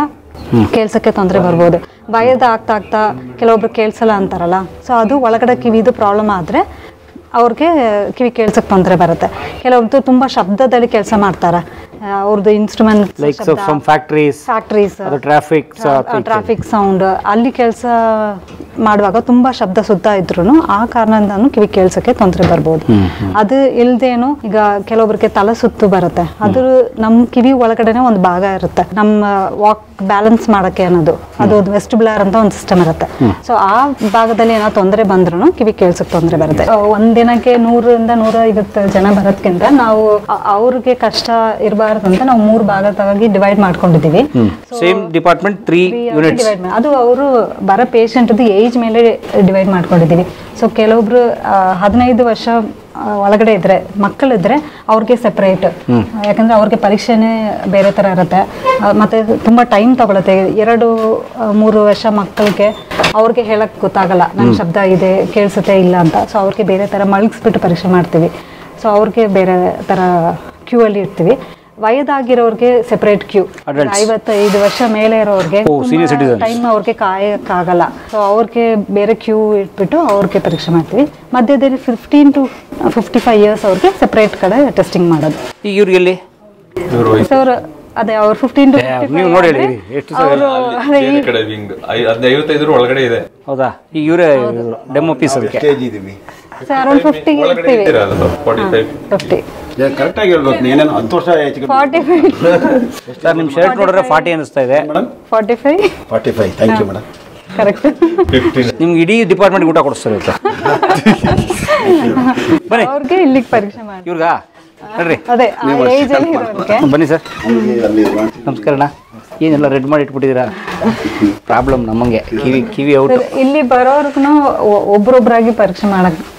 ಕೇಳ್ಸೋಕ್ಕೆ ತೊಂದರೆ ಬರ್ಬೋದು. ಭಯದ ಆಗ್ತಾ ಕೆಲವೊಬ್ರು ಕೇಳಿಸಲ್ಲ ಅಂತಾರಲ್ಲ, ಸೊ ಅದು ಒಳಗಡೆ ಕಿವಿದು ಪ್ರಾಬ್ಲಮ್ ಆದರೆ ಅವ್ರಿಗೆ ಕಿವಿ ಕೇಳ್ಸೋಕ್ಕೆ ತೊಂದರೆ ಬರುತ್ತೆ. ಕೆಲವೊಬ್ರು ತುಂಬ ಶಬ್ದದಲ್ಲಿ ಕೆಲಸ ಮಾಡ್ತಾರೆ, ಅವ್ರದ್ದು ಇನ್ಸ್ಟ್ರೂಮೆಂಟ್ ಫ್ಯಾಕ್ಟ್ರೀಸ್ ಟ್ರಾಫಿಕ್ ಸೌಂಡ್ ಅಲ್ಲಿ ಕೆಲಸ ಮಾಡುವಾಗ ತುಂಬ ಶಬ್ದ ಸುತ್ತ ಇದ್ರೂ ಆ ಕಾರಣದಿಂದನೂ ಕಿವಿ ಕೇಳ್ಸೋಕ್ಕೆ ತೊಂದರೆ ಬರ್ಬೋದು. ಅದು ಇಲ್ದೇನು ಈಗ ಕೆಲವೊಬ್ರಿಗೆ ತಲೆ ಸುತ್ತು ಬರುತ್ತೆ, ಅದು ನಮ್ಮ ಕಿವಿ ಒಳಗಡೆನೆ ಒಂದು ಭಾಗ ಇರುತ್ತೆ, ನಮ್ಮ ವಾಕ್ ಬ್ಯಾಲೆನ್ಸ್ ಮಾಡೋಕ್ಕೆ ಅನ್ನೋದು, ಅದು ವೆಸ್ಟಿಬ್ಯುಲರ್ ಅಂತ ಒಂದು ಸಿಸ್ಟಮ್ ಇರುತ್ತೆ. ಸೊ ಆ ಭಾಗದಲ್ಲಿ ಏನೋ ತೊಂದರೆ ಬಂದ್ರೂ ಕಿವಿ ಕೇಳ್ಸೋಕ್ಕೆ ತೊಂದರೆ ಬರುತ್ತೆ. ಒಂದಿನಕ್ಕೆ 100ರಿಂದ 150 ಜನ ಬರೋದ್ಕಿಂತ ನಾವು ಅವ್ರಿಗೆ ಕಷ್ಟ ಇರಬಾರ್ದು ಅಂತ ನಾವು 3 ಭಾಗವಾಗಿ ಡಿವೈಡ್ ಮಾಡ್ಕೊಂಡಿದ್ದೀವಿ. Same department 3 units. ಅದು ಅವರು ಬರೋ ಪೇಷಂಟ್ದು ಏಜ್ ಮೇಲೆ ಡಿವೈಡ್ ಮಾಡ್ಕೊಂಡಿದ್ದೀವಿ. ಸೊ ಕೆಲವೊಬ್ರು 15 ವರ್ಷ ಒಳಗಡೆ ಇದ್ರೆ ಮಕ್ಕಳಿದ್ರೆ ಅವ್ರಿಗೆ ಸೆಪ್ರೇಟ್, ಯಾಕಂದ್ರೆ ಅವ್ರಿಗೆ ಪರೀಕ್ಷೆನೇ ಬೇರೆ ಥರ ಇರುತ್ತೆ, ಮತ್ತೆ ತುಂಬ ಟೈಮ್ ತಗೊಳುತ್ತೆ. 2-3 ವರ್ಷ ಮಕ್ಕಳಿಗೆ ಅವ್ರಿಗೆ ಹೇಳಕ್ ಗೊತ್ತಾಗಲ್ಲ ನನ್ನ ಶಬ್ದ ಇದೆ ಕೇಳಿಸುತ್ತೆ ಇಲ್ಲ ಅಂತ. ಸೊ ಅವ್ರಿಗೆ ಬೇರೆ ಥರ ಮಲಗಿಸ್ಬಿಟ್ಟು ಪರೀಕ್ಷೆ ಮಾಡ್ತೀವಿ. ಸೊ ಅವ್ರಿಗೆ ಬೇರೆ ಥರ ಕ್ಯೂ ಅಲ್ಲಿ ಇರ್ತೀವಿ. ವಯದಾಗಿರೋರಿಗೆ ಸೆಪರೇಟ್ ಕ್ಯೂ, 55 ವರ್ಷ ಮೇಲೆ ಇರೋರಿಗೆ ಟೈಮ್ ಅವ್ರಿಗೆ ಕಾಯಕ್ಕಾಗಲ್ಲ. ಸೊ ಅವ್ರಿಗೆ ಬೇರೆ ಕ್ಯೂ ಇಟ್ಬಿಟ್ಟು ಅವ್ರಿಗೆ ಪರೀಕ್ಷೆ ಮಾಡ್ತೀವಿ. ಮಧ್ಯದಲ್ಲಿ 15 to 55 years ಅವ್ರಿಗೆ ಸೆಪರೇಟ್ ಕಡೆ ಟೆಸ್ಟಿಂಗ್ ಮಾಡೋದು. ಈಗ ಇವ್ರಿಗೆಲ್ಲಿ ಅವ್ರು ಅದೇ ಅವ್ರು 15 to 55 ಒಳಗಡೆ ಇದೆ. ಹೌದಾ? ಈಗ ಇವರೇ ಡೆಮೋ ಪೀಸ್ ಅದಕ್ಕೆ ಅರೌಂಡ್ 50 ಇರ್ತೀವಿ. 50 ಕರೆಕ್ಟ್ ಆಗಿ ಹೇಳ್ಬೇಕು, ಏನೇನು 10 ವರ್ಷ 45 ಸರ್ ನಿಮ್ಮ ಶರ್ಟ್ ನೋಡಿದ್ರೆ 40 ಅನಿಸ್ತಾ ಇದೆ. 45 ಥ್ಯಾಂಕ್ ಯು ಮೇಡಮ್. ಕರೆಕ್ಟ್. ನಿಮ್ಗೆ ಇಡೀ ಡಿಪಾರ್ಟ್ಮೆಂಟ್ ಊಟ ಕೊಡಿಸ್ತಾರೆ ಇವತ್ತು. ಬನ್ನಿ ಅವ್ರಿಗೆ ಇಲ್ಲಿಗೆ ಪರೀಕ್ಷೆ ಮಾಡಿ ಇವ್ರಿಗಾ ನೋಡ್ರಿ ಅದೇ ಏಜ್ ಅಲ್ಲಿ ಇರೋರಿಗೆ. ಬನ್ನಿ ಸರ್, ನಮಸ್ಕಾರ. ಏನೆಲ್ಲ ರೆಡ್ ಮಾಡಿ ಇಟ್ಬಿಟ್ಟಿದ್ದೀರಾ? ಪ್ರಾಬ್ಲಮ್ ನಮಗೆ ಕಿವಿ ಔಟ್. ಇಲ್ಲಿ ಬರೋರ್ಗು ಒಬ್ರೊಬ್ರಾಗಿ ಪರೀಕ್ಷೆ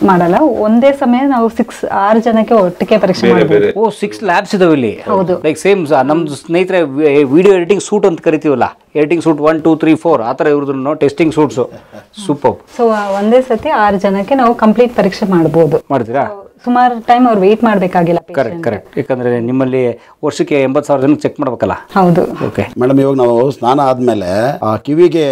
ಮಾಡಲ್ಲ, ಒಂದೇ ಸಮಯ ನಾವು 6 ಜನಕ್ಕೆ ಒಟ್ಟಿಗೆ ಪರೀಕ್ಷೆ ಮಾಡ್ಬೋದು. 6 ಲ್ಯಾಬ್ಸ್ ಇದಾವೆ ಇಲ್ಲಿ. ಹೌದು. ಲೈಕ್ ಸೇಮ್ ನಮ್ದು ಸ್ನೇಹಿತರೆ ವಿಡಿಯೋ ಎಡಿಟಿಂಗ್ ಸೂಟ್ ಅಂತ ಕರಿತೀವಲ್ಲ, ಎಡಿಟಿಂಗ್ ಸೂಟ್ 1 2 3 4 ಆ ಥರ ಇವ್ರದ್ದು ಟೆಸ್ಟಿಂಗ್ ಸೂಟ್ಸು ಸೂಪರ್. ಸೊ ಒಂದೇ ಸತಿ 6 ಜನಕ್ಕೆ ನಾವು ಕಂಪ್ಲೀಟ್ ಪರೀಕ್ಷೆ ಮಾಡ್ಬೋದು. ಮಾಡ್ತೀರಾ? ಸುಮಾರು ಟೈಮ್ ಅವ್ರು ವೇಟ್ ಮಾಡಬೇಕಾಗಿಲ್ಲ. ಕರೆಕ್ಟ್. ಯಾಕಂದ್ರೆ ನಿಮ್ಮಲ್ಲಿ ವರ್ಷಕ್ಕೆ 80,000 ಜನಕ್ಕೆ ಚೆಕ್ ಮಾಡ್ಬೇಕಲ್ಲ. ಹೌದು. ಓಕೆ ಮೇಡಮ್, ಇವಾಗ ನಾವು ಸ್ನಾನ ಆದ್ಮೇಲೆ ಆ ಕಿವಿಗೆ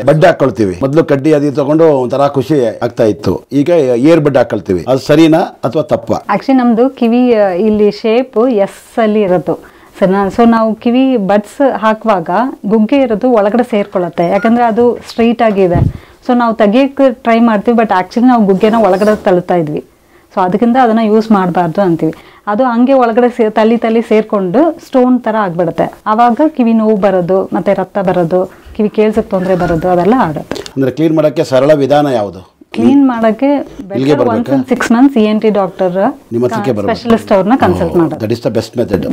ಬಡ್ಡೆ ಹಾಕೊಳ್ತೀವಿ. ಮೊದಲು ಕಡ್ಡಿ ಅದು ತಗೊಂಡು ಒಂಥರ ಖುಷಿ ಆಗ್ತಾ ಇತ್ತು, ಈಗ ಏರ್ ಬಡ್ಡೆ ಹಾಕೊಳ್ತೀವಿ. ಅದು ಸರಿನಾ ಅಥವಾ ತಪ್ಪ? ಆಕ್ಚುಲಿ ನಮ್ದು ಕಿವಿ ಇಲ್ಲಿ ಶೇಪ್ ಎಸ್ ಅಲ್ಲಿ ಇರೋದು. ಸೊ ನಾವು ಕಿವಿ ಬಡ್ಸ್ ಹಾಕುವಾಗ ಗುಗ್ಗೆ ಇರೋದು ಒಳಗಡೆ ಸೇರ್ಕೊಳ್ಳುತ್ತೆ, ಯಾಕಂದ್ರೆ ಅದು ಸ್ಟ್ರೈಟ್ ಆಗಿದೆ. ಸೊ ನಾವು ತೆಗಿಯಕ್ಕೆ ಟ್ರೈ ಮಾಡ್ತೀವಿ, ಬಟ್ ಆಕ್ಚುಲಿ ನಾವು ಗುಗ್ಗೆನ ಒಳಗಡೆ ತಳ್ಳುತ್ತಾ ಇದ್ವಿ. ಸೊ ಅದಕ್ಕಿಂತ ಅದನ್ನು ಯೂಸ್ ಮಾಡಬಾರ್ದು ಅಂತೀವಿ. ಅದು ಹಂಗೆ ಒಳಗಡೆ ತಲೆ ಸೇರ್ಕೊಂಡು ಸ್ಟೋನ್ ಥರ ಆಗಿಬಿಡುತ್ತೆ. ಆವಾಗ ಕಿವಿ ನೋವು ಬರೋದು, ಮತ್ತು ರಕ್ತ ಬರೋದು, ಕಿವಿ ಕೇಳ್ಸಕ್ಕೆ ತೊಂದರೆ ಬರೋದು, ಅದೆಲ್ಲ ಆಗುತ್ತೆ. ಅಂದರೆ ಕ್ಲೀನ್ ಮಾಡೋಕ್ಕೆ ಸರಳ ವಿಧಾನ ಯಾವುದು? ಕ್ಲೀನ್ ಮಾಡೋಕ್ಕೆ 6 months ENT ಡಾಕ್ಟರ್ ಸ್ಪೆಷಲಿಸ್ಟ್ ಅವ್ರನ್ನ ಕನ್ಸಲ್ಟ್ ಮಾಡೋದು. That is the best method.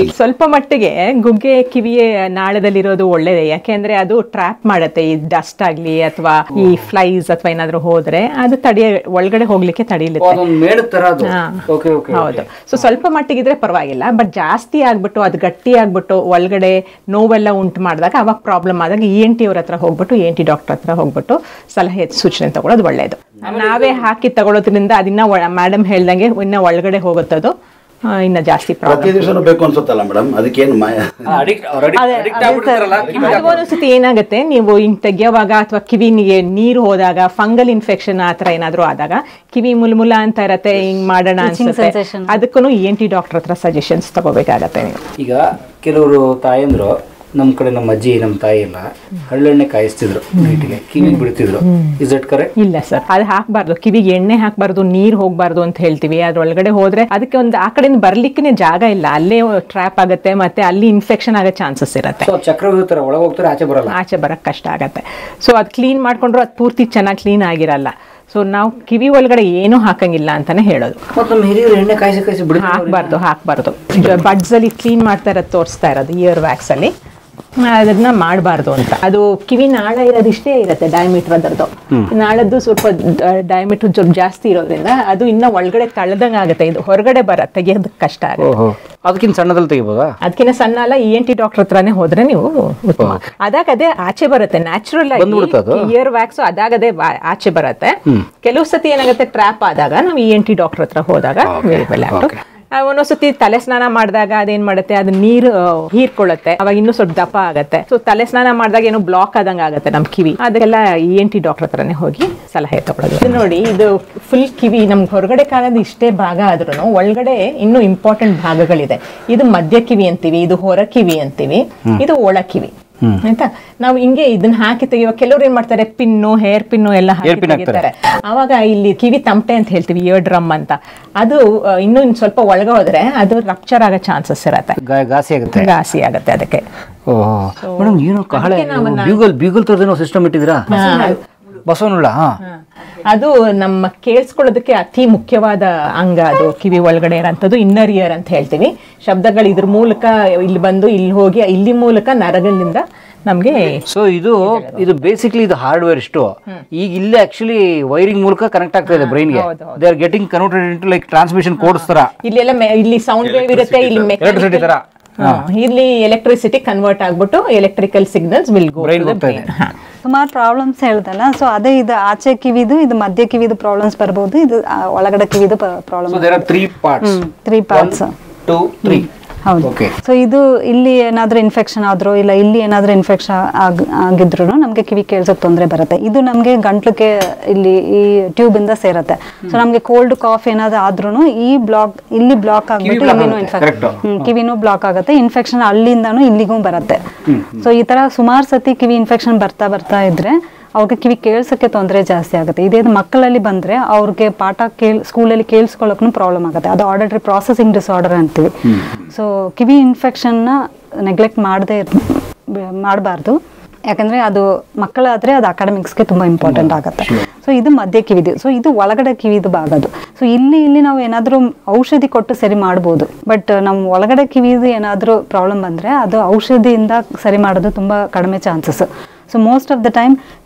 ಈಗ ಸ್ವಲ್ಪ ಮಟ್ಟಿಗೆ ಗುಗ್ಗೆ ಕಿವಿಯ ನಾಳದಲ್ಲಿರೋದು ಒಳ್ಳೇದೇ, ಯಾಕೆಂದ್ರೆ ಅದು ಟ್ರ್ಯಾಪ್ ಮಾಡುತ್ತೆ. ಈ ಡಸ್ಟ್ ಆಗ್ಲಿ ಅಥವಾ ಈ ಫ್ಲೈಸ್ ಅಥವಾ ಏನಾದ್ರು ಹೋದ್ರೆ ಅದು ಒಳಗಡೆ ಹೋಗ್ಲಿಕ್ಕೆ ತಡೆಯುತ್ತೆ. ಹೌದು. ಸೊ ಸ್ವಲ್ಪ ಮಟ್ಟಿಗಿದ್ರೆ ಪರವಾಗಿಲ್ಲ, ಬಟ್ ಜಾಸ್ತಿ ಆಗ್ಬಿಟ್ಟು ಅದು ಗಟ್ಟಿ ಆಗ್ಬಿಟ್ಟು ಒಳಗಡೆ ನೋವೆಲ್ಲ ಉಂಟು ಮಾಡಿದಾಗ ಅವಾಗ ಪ್ರಾಬ್ಲಮ್ ಆದಾಗ ENT ಅವ್ರ ಹತ್ರ ಹೋಗ್ಬಿಟ್ಟು ENT ಡಾಕ್ಟರ್ ಹತ್ರ ಹೋಗ್ಬಿಟ್ಟು ಸಲಹೆ ಸೂಚನೆ ತಗೊಳ್ಳೋದು ಒಳ್ಳೇದು. ನಾವೇ ಹಾಕಿ ತಗೊಳ್ಳೋದ್ರಿಂದ ಅದನ್ನ ಮೇಡಮ್ ಹೇಳ್ದಂಗೆ ಇನ್ನ ಒಳಗಡೆ ಹೋಗುತ್ತದು, ಇನ್ನ ಜಾಸ್ತಿ ಪ್ರಾಬ್ಲಮ್ ಬೇಕು ಅನ್ಸುತ್ತಲ್ಲ ಮೇಡಮ್. ಅದಕ್ಕೇನು ಒಂದ್ಸತಿ ಏನಾಗುತ್ತೆ, ನೀವು ಹಿಂಗ್ ತೆಗಿಯೋವಾಗ ಅಥವಾ ಕಿವಿನಿಗೆ ನೀರು ಹೋದಾಗ ಫಂಗಲ್ ಇನ್ಫೆಕ್ಷನ್ ಆತರ ಏನಾದ್ರು ಆದಾಗ ಕಿವಿ ಮುಲ್ಮುಲ ಅಂತ ಇರತ್ತೆ, ಹಿಂಗ್ ಮಾಡೋಣ ಅನ್ಸುತ್ತೆ, ಅದಕ್ಕೂ ENT ಡಾಕ್ಟರ್ ಹತ್ರ ಸಜೆಷನ್ಸ್ ತಗೋಬೇಕಾಗತ್ತೆ ನೀವು. ಈಗ ಕೆಲವರು ತಾಯಂದ್ರು ನಮ್ಮ ಕಡೆ ನಮ್ಮ ಅಜ್ಜಿ ನಮ್ಮ ತಾಯಿ ಎಲ್ಲ ಹಳ್ಳೆಣ್ಣೆ ಕಾಯಿಸ್ತಿದ್ರು, ನೈಟಿಗೆ ಕಿವಿಗೆ ಬಿಡ್ತಿದ್ರು. Is that correct? ಇಲ್ಲ ಸರ್, ಅದು ಹಾಕ್ಬಾರ್ದು. ಕಿವಿಗೆ ಎಣ್ಣೆ ಹಾಕ್ಬಾರ್ದು, ನೀರ್ ಹೋಗ್ಬಾರ್ದು ಅಂತ ಹೇಳ್ತೀವಿ. ಅದ್ರೊಳಗಡೆ ಹೋದ್ರೆ ಅದಕ್ಕೆ ಒಂದು ಆ ಕಡೆಯಿಂದ ಬರ್ಲಿಕ್ಕೆ ಜಾಗ ಇಲ್ಲ, ಅಲ್ಲೇ ಟ್ರ್ಯಾಪ್ ಆಗುತ್ತೆ, ಮತ್ತೆ ಅಲ್ಲಿ ಇನ್ಫೆಕ್ಷನ್ ಆಗೋ ಚಾನ್ಸಸ್ ಇರುತ್ತೆ. ಚಕ್ರವ್ಯೂಹ ಒಳಗೆ ಹೋಗ್ತಾರೆ, ಆಚೆ ಬರಕ್ ಕಷ್ಟ ಆಗತ್ತೆ. ಸೊ ಅದು ಕ್ಲೀನ್ ಮಾಡ್ಕೊಂಡ್ರು ಅದು ಪೂರ್ತಿ ಚೆನ್ನಾಗಿ ಕ್ಲೀನ್ ಆಗಿರಲ್ಲ. ಸೊ ನಾವು ಕಿವಿ ಒಳಗಡೆ ಏನು ಹಾಕಂಗಿಲ್ಲ ಅಂತಾನೆ ಹೇಳೋದು. ಹಾಕ್ಬಾರ್ದು. ಬಡ್ಸ್ ಅಲ್ಲಿ ಕ್ಲೀನ್ ಮಾಡ್ತಾ ಇರೋದು ತೋರಿಸ್ತಾ ಇರೋದು ಇಯರ್ ವ್ಯಾಕ್ಸ್ ಅಲ್ಲಿ, ಅದನ್ನ ಮಾಡಬಾರ್ದು ಅಂತ. ಅದು ಕಿವಿ ನಾಳ ಇರೋದು ಇಷ್ಟೇ ಇರುತ್ತೆ, ಡಯಾಮೀಟರ್ ಅದರದ್ದು. ನಾಳದ್ದು ಸ್ವಲ್ಪ ಡಯಾಮೀಟರ್ ಸ್ವಲ್ಪ ಜಾಸ್ತಿ ಇರೋದ್ರಿಂದ ಅದು ಇನ್ನ ಒಳಗಡೆ ತಳ್ಳದಂಗ ಆಗುತ್ತೆ, ಇದು ಹೊರಗಡೆ ತೆಗಿಯೋದಕ್ಕೆ ಕಷ್ಟ ಆಗುತ್ತೆ. ಅದಕ್ಕಿಂತ ಸಣ್ಣದಲ್ಲಿ ತೆಗಿಬೋದಾ? ಅದಕ್ಕಿಂತ ಸಣ್ಣ ಅಲ್ಲ, ENT ಡಾಕ್ಟರ್ ಹತ್ರನೇ ಹೋದ್ರೆ ನೀವು ಉತ್ತಮ. ಅದೇ ಆಚೆ ಬರುತ್ತೆ, ನ್ಯಾಚುರಲ್ ಆಗಿ ಇಯರ್ ವ್ಯಾಕ್ಸ್ ಅದೇ ಆಚೆ ಬರುತ್ತೆ. ಕೆಲವು ಸತಿ ಏನಾಗುತ್ತೆ, ಟ್ರ್ಯಾಪ್ ಆದಾಗ ನಾವು ENT ಡಾಕ್ಟರ್ ಹತ್ರ ಹೋದಾಗ ವೇರಿಯಬಲ್ ಆಕ್ಟ್. ಒಂದೊಂದ್ಸತಿ ತಲೆ ಸ್ನಾನ ಮಾಡಿದಾಗ ಅದೇನ್ ಮಾಡುತ್ತೆ, ಅದು ನೀರು ಹೀರ್ಕೊಳ್ಳುತ್ತೆ, ಅವಾಗ ಇನ್ನೂ ಸ್ವಲ್ಪ ದಪ್ಪ ಆಗತ್ತೆ. ಸೊ ತಲೆ ಸ್ನಾನ ಮಾಡಿದಾಗ ಏನೋ ಬ್ಲಾಕ್ ಆದಂಗ ಆಗುತ್ತೆ ನಮ್ ಕಿವಿ, ಅದಕ್ಕೆಲ್ಲ ENT ಡಾಕ್ಟರ್ ಹತ್ರನೇ ಹೋಗಿ ಸಲಹೆ ತಗೊಳ್ಳೋದು. ಇದು ನೋಡಿ, ಇದು ಫುಲ್ ಕಿವಿ ನಮ್ಗೆ ಹೊರಗಡೆ ಕಾಣೋದು ಇಷ್ಟೇ ಭಾಗ ಆದ್ರೂ ಒಳಗಡೆ ಇನ್ನೂ ಇಂಪಾರ್ಟೆಂಟ್ ಭಾಗಗಳಿದೆ. ಇದು ಮಧ್ಯ ಕಿವಿ ಅಂತೀವಿ, ಇದು ಹೊರ ಕಿವಿ ಅಂತೀವಿ, ಇದು ಒಳ ಕಿವಿ. ಆಯ್ತಾ? ನಾವು ಹಿಂಗೆ ಇದನ್ನ ಹಾಕಿ ತೆಗಿಯುವ ಕೆಲವ್ರು ಏನ್ ಮಾಡ್ತಾರೆ, ಪಿನ್ನು, ಹೇರ್ ಪಿನ್ನು ಎಲ್ಲ ಹಾಕಿ ತೆಗಿತಾರೆ. ಆವಾಗ ಇಲ್ಲಿ ಕಿವಿ ತಮಟೆ ಅಂತ ಹೇಳ್ತೀವಿ, ಇಯರ್ ಡ್ರಮ್ ಅಂತ, ಅದು ಇನ್ನೂ ಸ್ವಲ್ಪ ಒಳಗೆ ಹೋದ್ರೆ ಅದು ರಪ್ಚರ್ ಆಗೋ ಚಾನ್ಸಸ್ ಇರತ್ತೆ, ಘಾಸಿ ಆಗುತ್ತೆ ಅದಕ್ಕೆ. ಬ್ಯೂಗಲ್ ತರದೇನೋ ಸಿಸ್ಟಮ್ ಇಟ್ಟಿದ್ದೀರಾ? ಬಸವನಹುಳ ಅದು ನಮ್ಮ ಕೇಳಿಸ್ಕೊಳ್ಳೋದಕ್ಕೆ ಅತಿ ಮುಖ್ಯವಾದ ಅಂಗ, ಅದು ಕಿವಿ ಒಳಗಡೆ ಇರೋಂಥದ್ದು ಇನ್ನರ್ ಇಯರ್ ಅಂತ ಹೇಳ್ತೀವಿ. ಶಬ್ದಗಳು ಇದ್ರ ಮೂಲಕ ಇಲ್ಲಿ ಬಂದು ಇಲ್ಲಿ ಹೋಗಿ ಇಲ್ಲಿ ಮೂಲಕ ನರಗಳಿಂದ ನಮಗೆ ಸೊ ಇದು ಬೇಸಿಕ್ಲಿ ಇದು ಹಾರ್ಡ್ವೇರ್ ಇಷ್ಟು. ಈಗ ಇಲ್ಲಿ ಆಕ್ಚುಲಿ ವೈರಿಂಗ್ ಮೂಲಕ ಕನೆಕ್ಟ್ ಆಗ್ತಾ ಇದೆ ಬ್ರೈನ್ಗೆ. They are getting converted into like transmission codes ತರ. ಇಲ್ಲಿ ಸೌಂಡ್ ವೇವ್ ಇರುತ್ತೆ, ಇಲ್ಲಿ ಎಲೆಕ್ಟ್ರಿಸಿಟಿ ತರ, ಇಲ್ಲಿ ಎಲೆಕ್ಟ್ರಿಸಿಟಿ ಕನ್ವರ್ಟ್ ಆಗ್ಬಿಟ್ಟು electrical signals will go to the brain. ಸುಮಾರು ಪ್ರಾಬ್ಲಮ್ಸ್ ಹೇಳ್ದಲ್ಲ, ಸೊ ಅದೇ ಇದು ಆಚೆ ಕಿವಿದು, ಇದು ಮಧ್ಯ ಕಿವಿದು ಪ್ರಾಬ್ಲಮ್ಸ್ ಬರ್ಬೋದು, ಇದು ಒಳಗಡೆ ಕಿವಿದು problem. So there are 3 parts. 3 parts. 1, 2, 3. ಹೌದು. ಸೊ ಇದು ಇಲ್ಲಿ ಏನಾದ್ರೂ ಇನ್ಫೆಕ್ಷನ್ ಆದ್ರೂ ಇಲ್ಲ ಇಲ್ಲಿ ಏನಾದ್ರೂ ಇನ್ಫೆಕ್ಷನ್ ಆಗಿದ್ರು ನಮ್ಗೆ ಕಿವಿ ಕೇಳ್ಸೋಕೆ ತೊಂದರೆ ಬರುತ್ತೆ. ಇದು ನಮ್ಗೆ ಗಂಟ್ಲಿಗೆ ಇಲ್ಲಿ ಈ ಟ್ಯೂಬ್ ಇಂದ ಸೇರುತ್ತೆ. ಸೊ ನಮ್ಗೆ ಕೋಲ್ಡ್ ಕಾಫ್ ಏನಾದ್ರು ಆದ್ರೂ ಈ ಬ್ಲಾಕ್ ಇಲ್ಲಿ ಬ್ಲಾಕ್ ಆಗ್ಬಿಟ್ಟು ಇಲ್ಲಿನೂ ಇನ್ಫೆಕ್ಷನ್, ಕಿವಿನೂ ಬ್ಲಾಕ್ ಆಗುತ್ತೆ, ಇನ್ಫೆಕ್ಷನ್ ಅಲ್ಲಿಂದಾನು ಇಲ್ಲಿಗೂ ಬರುತ್ತೆ. ಸೊ ಈ ತರ ಸುಮಾರು ಸತಿ ಕಿವಿ ಇನ್ಫೆಕ್ಷನ್ ಬರ್ತಾ ಇದ್ರೆ ಅವ್ರಿಗೆ ಕಿವಿ ಕೇಳ್ಸೋಕ್ಕೆ ತೊಂದರೆ ಜಾಸ್ತಿ ಆಗುತ್ತೆ. ಇದೇ ಮಕ್ಕಳಲ್ಲಿ ಬಂದರೆ ಅವ್ರಿಗೆ ಪಾಠ ಸ್ಕೂಲಲ್ಲಿ ಕೇಳಿಸ್ಕೊಳ್ಳೋಕ್ಕೂ ಪ್ರಾಬ್ಲಮ್ ಆಗುತ್ತೆ. ಅದು ಆಡಿಟರಿ ಪ್ರಾಸೆಸಿಂಗ್ ಡಿಸಾರ್ಡರ್ ಅಂತೀವಿ. ಸೊ ಕಿವಿ ಇನ್ಫೆಕ್ಷನ್ನ ನೆಗ್ಲೆಕ್ಟ್ ಮಾಡಬಾರ್ದು, ಯಾಕಂದರೆ ಅದು ಮಕ್ಕಳಾದರೆ ಅದು ಅಕಾಡೆಮಿಕ್ಸ್ಗೆ ತುಂಬ ಇಂಪಾರ್ಟೆಂಟ್ ಆಗುತ್ತೆ. ಸೊ ಇದು ಮಧ್ಯ ಕಿವಿದು. ಸೊ ಇದು ಒಳಗಡೆ ಕಿವಿದು ಭಾಗದು. ಸೊ ಇಲ್ಲಿ ನಾವು ಏನಾದರೂ ಔಷಧಿ ಕೊಟ್ಟು ಸರಿ ಮಾಡ್ಬೋದು, ಬಟ್ ನಮ್ಮ ಒಳಗಡೆ ಕಿವಿದು ಏನಾದರೂ ಪ್ರಾಬ್ಲಮ್ ಬಂದರೆ ಅದು ಔಷಧಿಯಿಂದ ಸರಿ ಮಾಡೋದು ತುಂಬ ಕಡಿಮೆ chances. So most of the time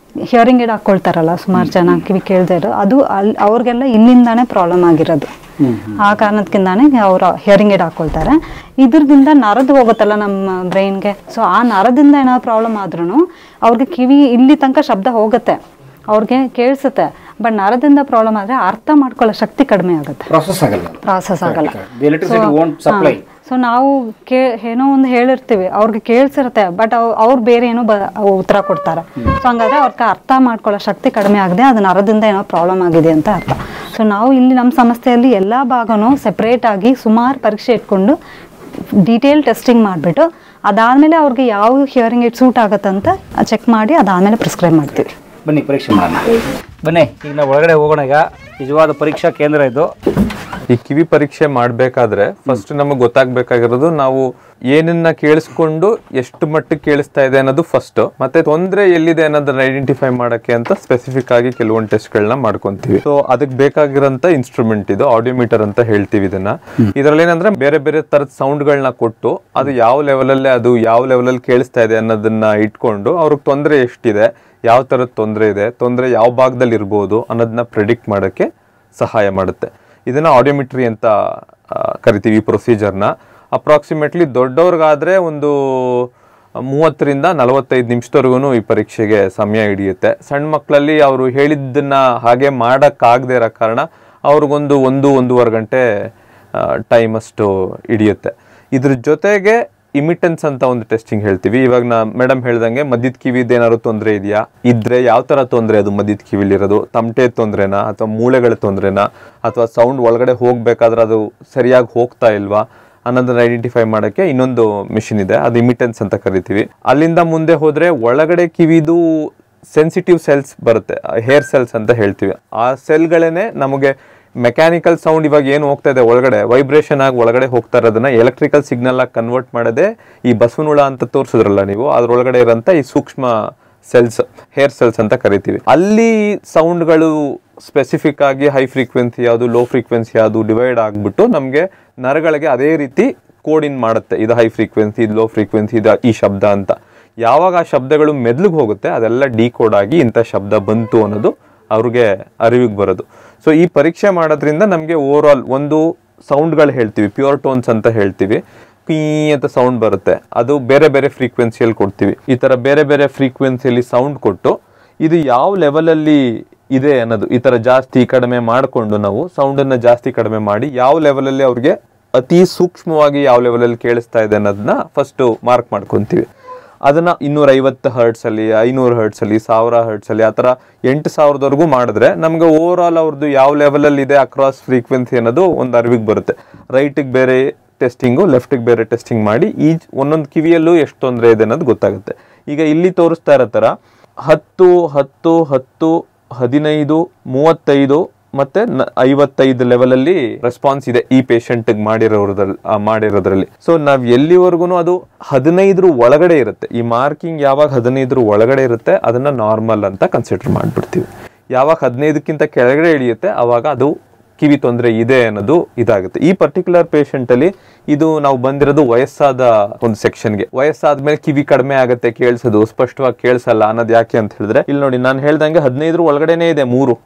hearing aid ಹಾಕ್ಕೊಳ್ತಾರಲ್ಲ ಸುಮಾರು ಜನ ಕಿವಿ ಕೇಳ್ದೇ ಇರೋ, ಅದು ಅವ್ರಿಗೆಲ್ಲ ಇಲ್ಲಿಂದಾನೇ ಪ್ರಾಬ್ಲಮ್ ಆಗಿರೋದು. ಆ ಕಾರಣಕ್ಕಿಂತಾನೆ ಅವರು ಹಿಯರಿಂಗ್ ಏಡ್ ಹಾಕ್ಕೊಳ್ತಾರೆ. ಇದ್ರದಿಂದ ನರದು ಹೋಗುತ್ತಲ್ಲ ನಮ್ಮ ಬ್ರೈನ್ಗೆ. ಸೊ ಆ ನರದಿಂದ ಏನಾದ್ರು ಪ್ರಾಬ್ಲಮ್ ಆದ್ರೂ ಅವ್ರಿಗೆ ಕಿವಿ ಇಲ್ಲಿ ತನಕ ಶಬ್ದ ಹೋಗುತ್ತೆ, ಅವ್ರಿಗೆ ಕೇಳಿಸುತ್ತೆ, ಬಟ್ ನರದಿಂದ ಪ್ರಾಬ್ಲಮ್ ಆದರೆ ಅರ್ಥ ಮಾಡ್ಕೊಳ್ಳೋ ಶಕ್ತಿ ಕಡಿಮೆ ಆಗುತ್ತೆ, ಪ್ರಾಸೆಸ್ ಆಗಲ್ಲ. ಸೊ ನಾವು ಏನೋ ಒಂದು ಹೇಳಿರ್ತೀವಿ, ಅವ್ರಿಗೆ ಕೇಳಿಸಿರುತ್ತೆ, ಬಟ್ ಅವ್ರು ಬೇರೆ ಏನೋ ಉತ್ತರ ಕೊಡ್ತಾರೆ. ಸೊ ಹಂಗಾದ್ರೆ ಅವ್ರಿಗೆ ಅರ್ಥ ಮಾಡ್ಕೊಳ್ಳೋ ಶಕ್ತಿ ಕಡಿಮೆ ಆಗದೆ ಅದು ನರದಿಂದ ಏನೋ ಪ್ರಾಬ್ಲಮ್ ಆಗಿದೆ ಅಂತ ಅರ್ಥ. ಸೊ ನಾವು ಇಲ್ಲಿ ನಮ್ಮ ಸಂಸ್ಥೆಯಲ್ಲಿ ಎಲ್ಲ ಭಾಗನೂ ಸೆಪ್ರೇಟ್ ಆಗಿ ಸುಮಾರು ಪರೀಕ್ಷೆ ಇಟ್ಕೊಂಡು ಡೀಟೇಲ್ ಟೆಸ್ಟಿಂಗ್ ಮಾಡಿಬಿಟ್ಟು ಅದಾದಮೇಲೆ ಅವ್ರಿಗೆ ಯಾವ ಹಿಯರಿಂಗ್ ಏಡ್ ಸೂಟ್ ಆಗುತ್ತಂತ ಚೆಕ್ ಮಾಡಿ ಅದಾದಮೇಲೆ ಪ್ರಿಸ್ಕ್ರೈಬ್ ಮಾಡ್ತೀವಿ. ಬನ್ನಿ ಪರೀಕ್ಷೆ ಮಾಡೋಣ. ಬನ್ನಿ ಈಗ ನಾವು ಒಳಗಡೆ ಹೋಗೋಣ. ಈಗ ನಿಜವಾದ ಪರೀಕ್ಷಾ ಕೇಂದ್ರ ಇದು. ಈ ಕಿವಿ ಪರೀಕ್ಷೆ ಮಾಡಬೇಕಾದ್ರೆ ಫಸ್ಟ್ ನಮಗೆ ಗೊತ್ತಾಗಬೇಕಾಗಿರೋದು ನಾವು ಏನನ್ನ ಕೇಳಿಸ್ಕೊಂಡು ಎಷ್ಟು ಮಟ್ಟಿಗೆ ಕೇಳಿಸ್ತಾ ಇದೆ ಅನ್ನೋದು ಫಸ್ಟ್, ಮತ್ತೆ ತೊಂದರೆ ಎಲ್ಲಿದೆ ಅನ್ನೋದನ್ನ ಐಡೆಂಟಿಫೈ ಮಾಡಕ್ಕೆ ಅಂತ ಸ್ಪೆಸಿಫಿಕ್ ಆಗಿ ಕೆಲವೊಂದು ಟೆಸ್ಟ್ಗಳನ್ನ ಮಾಡ್ಕೊಂತೀವಿ. ಸೊ ಅದಕ್ಕೆ ಬೇಕಾಗಿರೋಂಥ ಇನ್ಸ್ಟ್ರೂಮೆಂಟ್ ಇದು ಆಡಿಯೋಮೀಟರ್ ಅಂತ ಹೇಳ್ತೀವಿ ಇದನ್ನ. ಇದರಲ್ಲಿ ಏನಂದ್ರೆ ಬೇರೆ ಬೇರೆ ತರದ ಸೌಂಡ್ಗಳನ್ನ ಕೊಟ್ಟು ಅದು ಯಾವ ಲೆವೆಲಲ್ಲಿ ಕೇಳಿಸ್ತಾ ಇದೆ ಅನ್ನೋದನ್ನ ಇಟ್ಕೊಂಡು ಅವ್ರಿಗೆ ತೊಂದರೆ ಎಷ್ಟಿದೆ, ಯಾವ ಥರದ ತೊಂದರೆ ಇದೆ, ತೊಂದರೆ ಯಾವ ಭಾಗದಲ್ಲಿ ಇರ್ಬೋದು ಅನ್ನೋದನ್ನ ಪ್ರಿಡಿಕ್ಟ್ ಮಾಡೋಕ್ಕೆ ಸಹಾಯ ಮಾಡುತ್ತೆ. ಇದನ್ನ ಆಡಿಯೋಮೆಟ್ರಿ ಅಂತ ಕರಿತೀವಿ ಈ ಪ್ರೊಸೀಜರ್ನ. ಅಪ್ರಾಕ್ಸಿಮೇಟ್ಲಿ ದೊಡ್ಡವ್ರಿಗಾದ್ರೆ ಒಂದು 30 ರಿಂದ 45 ನಿಮಿಷದವರೆಗೂ ಈ ಪರೀಕ್ಷೆಗೆ ಸಮಯ ಹಿಡಿಯುತ್ತೆ. ಸಣ್ಣ ಮಕ್ಕಳಲ್ಲಿ ಅವರು ಹೇಳಿದ್ದನ್ನ ಹಾಗೆ ಮಾಡೋಕ್ಕಾಗದೇ ಇರೋ ಕಾರಣ ಅವ್ರಿಗೊಂದು 1-1.5 ಗಂಟೆ ಟೈಮ್ ಅಷ್ಟು ಹಿಡಿಯುತ್ತೆ. ಇದ್ರ ಜೊತೆಗೆ ಇಮಿಟೆನ್ಸ್ ಅಂತ ಒಂದು ಟೆಸ್ಟಿಂಗ್ ಹೇಳ್ತೀವಿ. ಇವಾಗ ಮೇಡಮ್ ಹೇಳ್ದಂಗೆ ಮಧ್ಯದ ಕಿವಿದ ಏನಾದ್ರು ತೊಂದರೆ ಇದೆಯಾ, ಇದ್ರೆ ಯಾವ ತರ ತೊಂದರೆ, ಅದು ಮಧ್ಯದ ಕಿವಿಲಿರೋದು ತಮಟೆ ತೊಂದ್ರೆನಾ ಅಥವಾ ಮೂಳೆಗಳ ತೊಂದ್ರೆನಾ ಅಥವಾ ಸೌಂಡ್ ಒಳಗಡೆ ಹೋಗ್ಬೇಕಾದ್ರೆ ಅದು ಸರಿಯಾಗಿ ಹೋಗ್ತಾ ಇಲ್ವಾ ಅನ್ನೋದನ್ನ ಐಡೆಂಟಿಫೈ ಮಾಡೋಕ್ಕೆ ಇನ್ನೊಂದು ಮಿಷಿನ್ ಇದೆ, ಅದು ಇಮಿಟೆನ್ಸ್ ಅಂತ ಕರಿತೀವಿ. ಅಲ್ಲಿಂದ ಮುಂದೆ ಹೋದ್ರೆ ಒಳಗಡೆ ಕಿವಿದು ಸೆನ್ಸಿಟಿವ್ ಸೆಲ್ಸ್ ಬರುತ್ತೆ, ಹೇರ್ ಸೆಲ್ಸ್ ಅಂತ ಹೇಳ್ತೀವಿ. ಆ ಸೆಲ್ಗಳೇನೆ ನಮಗೆ ಮೆಕ್ಯಾನಿಕಲ್ ಸೌಂಡ್ ಇವಾಗ ಏನು ಹೋಗ್ತಾ ಇದೆ ಒಳಗಡೆ ವೈಬ್ರೇಷನ್ ಆಗಿ ಒಳಗಡೆ ಹೋಗ್ತಾ ಇರೋದನ್ನ ಎಲೆಕ್ಟ್ರಿಕಲ್ ಸಿಗ್ನಲ್ ಆಗಿ ಕನ್ವರ್ಟ್ ಮಾಡೋದೇ ಈ ಬಸವನುಳ ಅಂತ ತೋರಿಸಿದ್ರಲ್ಲ ನೀವು, ಅದ್ರೊಳಗಡೆ ಇರೋಂಥ ಈ ಸೂಕ್ಷ್ಮ ಸೆಲ್ಸ್, ಹೇರ್ ಸೆಲ್ಸ್ ಅಂತ ಕರಿತೀವಿ. ಅಲ್ಲಿ ಸೌಂಡ್ಗಳು ಸ್ಪೆಸಿಫಿಕ್ ಆಗಿ ಹೈ ಫ್ರೀಕ್ವೆನ್ಸಿ ಯಾವುದು, ಲೋ ಫ್ರೀಕ್ವೆನ್ಸಿ ಯಾವುದು ಡಿವೈಡ್ ಆಗಿಬಿಟ್ಟು ನಮಗೆ ನರಗಳಿಗೆ ಅದೇ ರೀತಿ ಕೋಡ್ ಇನ್ ಮಾಡುತ್ತೆ. ಇದು ಹೈ ಫ್ರೀಕ್ವೆನ್ಸಿ, ಇದು ಲೋ ಫ್ರೀಕ್ವೆನ್ಸಿ, ಇದು ಈ ಶಬ್ದ ಅಂತ. ಯಾವಾಗ ಆ ಶಬ್ದಗಳು ಮೆದ್ಲಿಗೆ ಹೋಗುತ್ತೆ ಅದೆಲ್ಲ ಡಿಕೋಡ್ ಆಗಿ ಇಂಥ ಶಬ್ದ ಬಂತು ಅನ್ನೋದು ಅವ್ರಿಗೆ ಅರಿವಿಗೆ ಬರೋದು. ಸೊ ಈ ಪರೀಕ್ಷೆ ಮಾಡೋದ್ರಿಂದ ನಮಗೆ ಓವರ್ ಆಲ್ ಒಂದು ಸೌಂಡ್ಗಳು ಹೇಳ್ತೀವಿ, ಪ್ಯೂರ್ ಟೋನ್ಸ್ ಅಂತ ಹೇಳ್ತೀವಿ. ಪೀ ಅಂತ ಸೌಂಡ್ ಬರುತ್ತೆ, ಅದು ಬೇರೆ ಬೇರೆ ಫ್ರೀಕ್ವೆನ್ಸಿಯಲ್ಲಿ ಕೊಡ್ತೀವಿ. ಈ ಥರ ಬೇರೆ ಬೇರೆ ಫ್ರೀಕ್ವೆನ್ಸಿಯಲ್ಲಿ ಸೌಂಡ್ ಕೊಟ್ಟು ಇದು ಯಾವ ಲೆವೆಲಲ್ಲಿ ಇದೆ ಅನ್ನೋದು ಈ ಥರ ಜಾಸ್ತಿ ಕಡಿಮೆ ಮಾಡಿಕೊಂಡು ನಾವು ಸೌಂಡನ್ನು ಜಾಸ್ತಿ ಕಡಿಮೆ ಮಾಡಿ ಯಾವ ಲೆವೆಲಲ್ಲಿ ಅವ್ರಿಗೆ ಅತಿ ಸೂಕ್ಷ್ಮವಾಗಿ ಯಾವ ಲೆವೆಲಲ್ಲಿ ಕೇಳಿಸ್ತಾ ಇದೆ ಅನ್ನೋದನ್ನ ಫಸ್ಟು ಮಾರ್ಕ್ ಮಾಡ್ಕೊತೀವಿ. ಅದನ್ನು 250 ಹರ್ಟ್ಸಲ್ಲಿ, 500 ಹರ್ಟ್ಸಲ್ಲಿ, 1000 ಹರ್ಟ್ಸಲ್ಲಿ ಆ ಥರ 8000ವರೆಗೂ ಮಾಡಿದ್ರೆ ನಮಗೆ ಓವರ್ ಆಲ್ ಅವ್ರದ್ದು ಯಾವ ಲೆವೆಲಲ್ಲಿ ಇದೆ ಅಕ್ರಾಸ್ ಫ್ರೀಕ್ವೆನ್ಸಿ ಅನ್ನೋದು ಒಂದು ಅರಿವಿಗೆ ಬರುತ್ತೆ. ರೈಟಿಗೆ ಬೇರೆ ಟೆಸ್ಟಿಂಗು, ಲೆಫ್ಟಿಗೆ ಬೇರೆ ಟೆಸ್ಟಿಂಗ್ ಮಾಡಿ ಒಂದೊಂದು ಕಿವಿಯಲ್ಲೂ ಎಷ್ಟು ತೊಂದರೆ ಇದೆ ಅನ್ನೋದು ಗೊತ್ತಾಗುತ್ತೆ. ಈಗ ಇಲ್ಲಿ ತೋರಿಸ್ತಾ ಇರೋ ಥರ 10, 10, 10, 15, 35 ಮತ್ತೆ 55 ಲೆವೆಲಲ್ಲಿ ರೆಸ್ಪಾನ್ಸ್ ಇದೆ ಈ ಪೇಷಂಟ್ಗೆ ಮಾಡಿರೋದ್ರಲ್ಲಿ. ಸೊ ನಾವ್ ಎಲ್ಲಿವರೆಗೂ ಅದು 15 ಒಳಗಡೆ ಇರುತ್ತೆ. ಈ ಮಾರ್ಕಿಂಗ್ ಯಾವಾಗ 15 ಒಳಗಡೆ ಇರುತ್ತೆ ಅದನ್ನ ನಾರ್ಮಲ್ ಅಂತ ಕನ್ಸಿಡರ್ ಮಾಡ್ಬಿಡ್ತೀವಿ. ಯಾವಾಗ 15ಕ್ಕಿಂತ ಕೆಳಗಡೆ ಇಳಿಯುತ್ತೆ ಅವಾಗ ಅದು ಕಿವಿ ತೊಂದರೆ ಇದೆ ಅನ್ನೋದು ಇದಾಗುತ್ತೆ. ಈ ಪರ್ಟಿಕ್ಯುಲರ್ ಪೇಷಂಟ್ ಅಲ್ಲಿ ಇದು ನಾವು ಬಂದಿರೋದು ವಯಸ್ಸಾದ ಒಂದು ಸೆಕ್ಷನ್ಗೆ. ವಯಸ್ಸಾದ್ಮೇಲೆ ಕಿವಿ ಕಡಿಮೆ ಆಗುತ್ತೆ, ಕೇಳಿಸೋದು ಸ್ಪಷ್ಟವಾಗಿ ಕೇಳಿಸಲ್ಲ ಅನ್ನೋದು ಯಾಕೆ ಅಂತ ಹೇಳಿದ್ರೆ, ಇಲ್ಲಿ ನೋಡಿ ನಾನು ಹೇಳ್ದಂಗೆ 15 ಒಳಗಡೆನೆ ಇದೆ 3.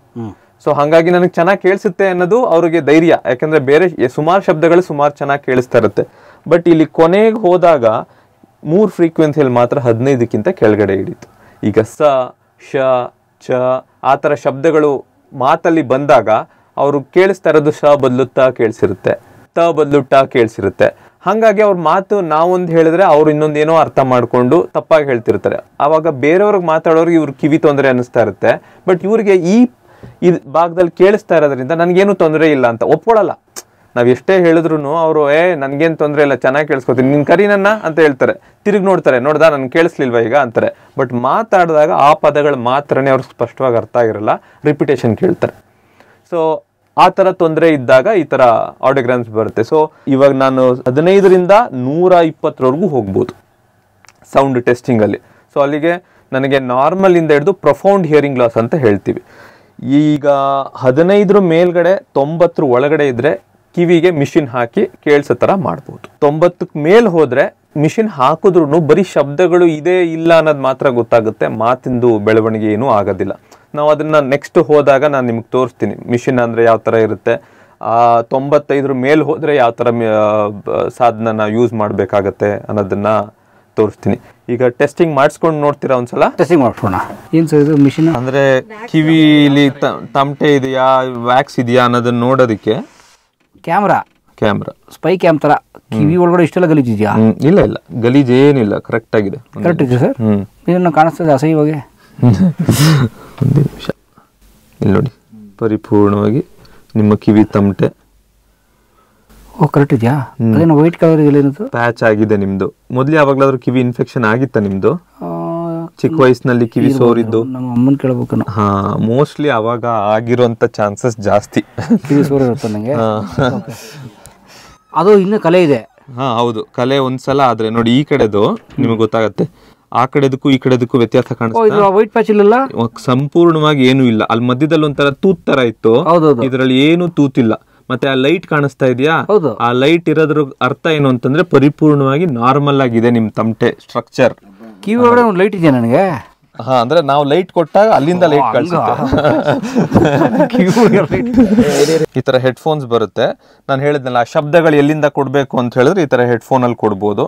ಸೊ ಹಾಗಾಗಿ ನನಗೆ ಚೆನ್ನಾಗಿ ಕೇಳಿಸುತ್ತೆ ಅನ್ನೋದು ಅವ್ರಿಗೆ ಧೈರ್ಯ. ಯಾಕಂದ್ರೆ ಬೇರೆ ಸುಮಾರು ಶಬ್ದಗಳು ಸುಮಾರು ಚೆನ್ನಾಗಿ ಕೇಳಿಸ್ತಾ ಇರುತ್ತೆ. ಬಟ್ ಇಲ್ಲಿ ಕೊನೆಗೆ ಹೋದಾಗ 3 ಫ್ರೀಕ್ವೆನ್ಸಿಯಲ್ಲಿ ಮಾತ್ರ 15ಕ್ಕಿಂತ ಕೆಳಗಡೆ ಹಿಡಿತು. ಈಗ ಸ, ಶ, ಚ ಆ ಥರ ಶಬ್ದಗಳು ಮಾತಲ್ಲಿ ಬಂದಾಗ ಅವರು ಕೇಳಿಸ್ತಾ ಇರೋದು ಶ ಬದಲು ತ ಕೇಳಿಸಿರುತ್ತೆ, ತ ಬದಲು ಟ ಕೇಳಿಸಿರುತ್ತೆ. ಹಾಗಾಗಿ ಅವ್ರ ಮಾತು ನಾವೊಂದು ಹೇಳಿದ್ರೆ ಅವ್ರು ಇನ್ನೊಂದೇನೋ ಅರ್ಥ ಮಾಡ್ಕೊಂಡು ತಪ್ಪಾಗಿ ಹೇಳ್ತಿರ್ತಾರೆ. ಆವಾಗ ಬೇರೆಯವ್ರಿಗೆ ಮಾತಾಡೋರಿಗೆ ಇವ್ರ ಕಿವಿ ತೊಂದರೆ ಅನ್ನಿಸ್ತಾ ಇರುತ್ತೆ. ಬಟ್ ಇವ್ರಿಗೆ ಈ ಭಾಗದಲ್ಲಿ ಕೇಳಿಸ್ತಾ ಇರೋದ್ರಿಂದ ನನಗೇನು ತೊಂದರೆ ಇಲ್ಲ ಅಂತ ಒಪ್ಕೊಳ್ಳಲ್ಲ. ನಾವ್ ಎಷ್ಟೇ ಹೇಳಿದ್ರು ಅವರು ನನ್ಗೇನ್ ತೊಂದರೆ ಇಲ್ಲ, ಚೆನ್ನಾಗಿ ಕೇಳಿಸ್ಕೊತೀನಿ, ನಿನ್ ಕರಿ ನನ್ನ ಅಂತ ಹೇಳ್ತಾರೆ. ತಿರುಗಿ ನೋಡ್ತಾರೆ, ನೋಡ್ದಾ ನನ್ ಕೇಳಿಸ್ಲಿಲ್ವಾ ಈಗ ಅಂತಾರೆ. ಬಟ್ ಮಾತಾಡಿದಾಗ ಆ ಪದಗಳು ಮಾತ್ರನೇ ಅವ್ರಿಗೆ ಸ್ಪಷ್ಟವಾಗಿ ಅರ್ಥ ಆಗಿರಲ್ಲ, ರಿಪಿಟೇಷನ್ ಕೇಳ್ತಾರೆ. ಸೊ ಆ ಥರ ತೊಂದರೆ ಇದ್ದಾಗ ಈ ಥರ ಆಡಿಯೋಗ್ರಾಮ್ಸ್ ಬರುತ್ತೆ. ಸೊ ಇವಾಗ ನಾನು 15ರಿಂದ 120ವರೆಗೂ ಹೋಗ್ಬೋದು ಸೌಂಡ್ ಟೆಸ್ಟಿಂಗಲ್ಲಿ. ಸೊ ಅಲ್ಲಿಗೆ ನನಗೆ ನಾರ್ಮಲ್ ಇಂದ ಹಿಡಿದು ಪ್ರೊಫೌಂಡ್ ಹಿಯರಿಂಗ್ ಲಾಸ್ ಅಂತ ಹೇಳ್ತೀವಿ. ಈಗ 15 ಮೇಲ್ಗಡೆ 90 ಒಳಗಡೆ ಇದ್ರೆ ಕಿವಿಗೆ ಮಿಷಿನ್ ಹಾಕಿ ಕೇಳಿಸೋ ಥರ ಮಾಡ್ಬೋದು. 90ಕ್ಕೆ ಮೇಲ್ ಹೋದ್ರೆ ಮಿಷಿನ್ ಹಾಕಿದ್ರು ಬರೀ ಶಬ್ದಗಳು ಇದೆ ಇಲ್ಲ ಅನ್ನೋದು ಮಾತ್ರ ಗೊತ್ತಾಗುತ್ತೆ, ಮಾತಿಂದು ಬೆಳವಣಿಗೆ ಏನೂ ಆಗೋದಿಲ್ಲ. ನಾವು ಅದನ್ನ ನೆಕ್ಸ್ಟ್ ಹೋದಾಗ ನಾನು ನಿಮ್ಗೆ ತೋರಿಸ್ತೀನಿ ಮಿಷಿನ್ ಅಂದರೆ ಯಾವ ಥರ ಇರುತ್ತೆ. 95 ಮೇಲ್ ಹೋದರೆ ಯಾವ ಥರ ಸಾಧನ ಯೂಸ್ ಮಾಡಬೇಕಾಗತ್ತೆ ಅನ್ನೋದನ್ನ ತೋರಿಸ್ತೀನಿ. ಈಗ ಟೆಸ್ಟಿಂಗ್ ಮಾಡಿಸ್ಕೊಂಡು ನೋಡ್ತೀರಾ ಒಂದ್ಸಲ? ಟೆಸ್ಟಿಂಗ್ ಮಾಡ್ಸೋಣ. ಏನು ಸರ್ ಇದು ಮಿಷಿನ್? ಅಂದರೆ ಕಿವಿಲಿ ತಮಟೆ ಇದೆಯಾ ವ್ಯಾಕ್ಸ್ ಇದೆಯಾ ಅನ್ನೋದನ್ನ ನೋಡೋದಕ್ಕೆ ಕ್ಯಾಮ್ರಾ ಸ್ಪೈ ಕ್ಯಾಮ್ ಥರ ಕಿವಿ ಒಳಗಡೆ ಇಷ್ಟೆಲ್ಲ ಗಲೀಜಿದೆಯಾ? ಇಲ್ಲ ಇಲ್ಲ, ಗಲೀಜ್ ಏನಿಲ್ಲ, ಕರೆಕ್ಟ್ ಆಗಿದೆ. ಕರೆಕ್ಟ್ ಇದೆ ಸರ್. ಇದನ್ನು ಕಾಣಿಸ್ತದೆ ಅಸಹ್ಯವಾಗಿ. ಒಂದು ನಿಮಿಷ, ಇಲ್ಲಿ ನೋಡಿ, ಪರಿಪೂರ್ಣವಾಗಿ ನಿಮ್ಮ ಕಿವಿ ತಮಟೆ. ಓ ಕರೆಕ್ಟ್ ಇದೆಯಾ? ಅದೇನು ವೈಟ್ ಕಲರ್ ಏನದು ಪ್ಯಾಚ್ ಆಗಿದೆ ನಿಮ್ದು. ಮೊದಲು ಯಾವಾಗಲಾದ್ರೂ ಕಿವಿ ಇನ್ಫೆಕ್ಷನ್ ಆಗಿತ್ತಾ ನಿಮ್ದು? ಚಿಕ್ಕ ವಯಸ್ಸಿನಲ್ಲಿ ಕಿವಿ ಸೋರಿದ್ದು? ನಮ್ಮ ಅಮ್ಮನ ಕೇಳಬೇಕು. ಹಾ, ಮೋಸ್ಟ್ಲಿ ಅವಾಗ ಆಗಿರೋಂಥ ಚಾನ್ಸಸ್ ಜಾಸ್ತಿ. ಕಿವಿ ಸೋರಿರುತ್ತೆ ನನಗೆ. ಅದು ಇನ್ನೂ ಕಲೆ ಇದೆ. ಹಾ ಹೌದು, ಕಲೆ ಒಂದ್ಸಲ ಆದ್ರೆ ನೋಡಿ ಈ ಕಡೆದು ನಿಮಗೆ ಗೊತ್ತಾಗತ್ತೆ, ಆ ಕಡೆದಕ್ಕೂ ಈ ಕಡೆದಕ್ಕೂ ವ್ಯತ್ಯಾಸ ಕಾಣಿಸ್ತಾ. ವೈಟ್ ಪ್ಯಾಚ್ ಇಲ್ಲ, ಸಂಪೂರ್ಣವಾಗಿ ಏನು ಇಲ್ಲ. ಅಲ್ಲಿ ಮಧ್ಯದಲ್ಲಿ ಒಂಥರ ತೂತ್ ತರ ಇತ್ತು, ಇದ್ರಲ್ಲಿ ಏನು ತೂತಿಲ್ಲ. ಮತ್ತೆ ಆ ಲೈಟ್ ಕಾಣಿಸ್ತಾ ಇದೆಯಾ? ಆ ಲೈಟ್ ಇರೋದ್ರ ಅರ್ಥ ಏನು ಅಂತಂದ್ರೆ ಪರಿಪೂರ್ಣವಾಗಿ ನಾರ್ಮಲ್ ಆಗಿದೆ ನಿಮ್ ತಮಟೆ ಸ್ಟ್ರಕ್ಚರ್. ಕಿವಿ ಒಳಗಡೆ ಒಂದು ಲೈಟ್ ಇದೆಯಾ ನನಗೆ? ಹಾ, ಅಂದ್ರೆ ನಾವು ಲೈಟ್ ಕೊಟ್ಟಾಗ ಅಲ್ಲಿಂದ ಲೈಟ್ ಕಳಿಸುತ್ತೆ. ಈ ತರ ಹೆಡ್ಫೋನ್ಸ್ ಬರುತ್ತೆ. ನಾನು ಹೇಳಿದ್ನಲ್ಲ, ಆ ಶಬ್ದಗಳು ಎಲ್ಲಿಂದ ಕೊಡ್ಬೇಕು ಅಂತ ಹೇಳಿದ್ರೆ ಈ ತರ ಹೆಡ್ಫೋನ್ ಅಲ್ಲಿ ಕೊಡ್ಬೋದು.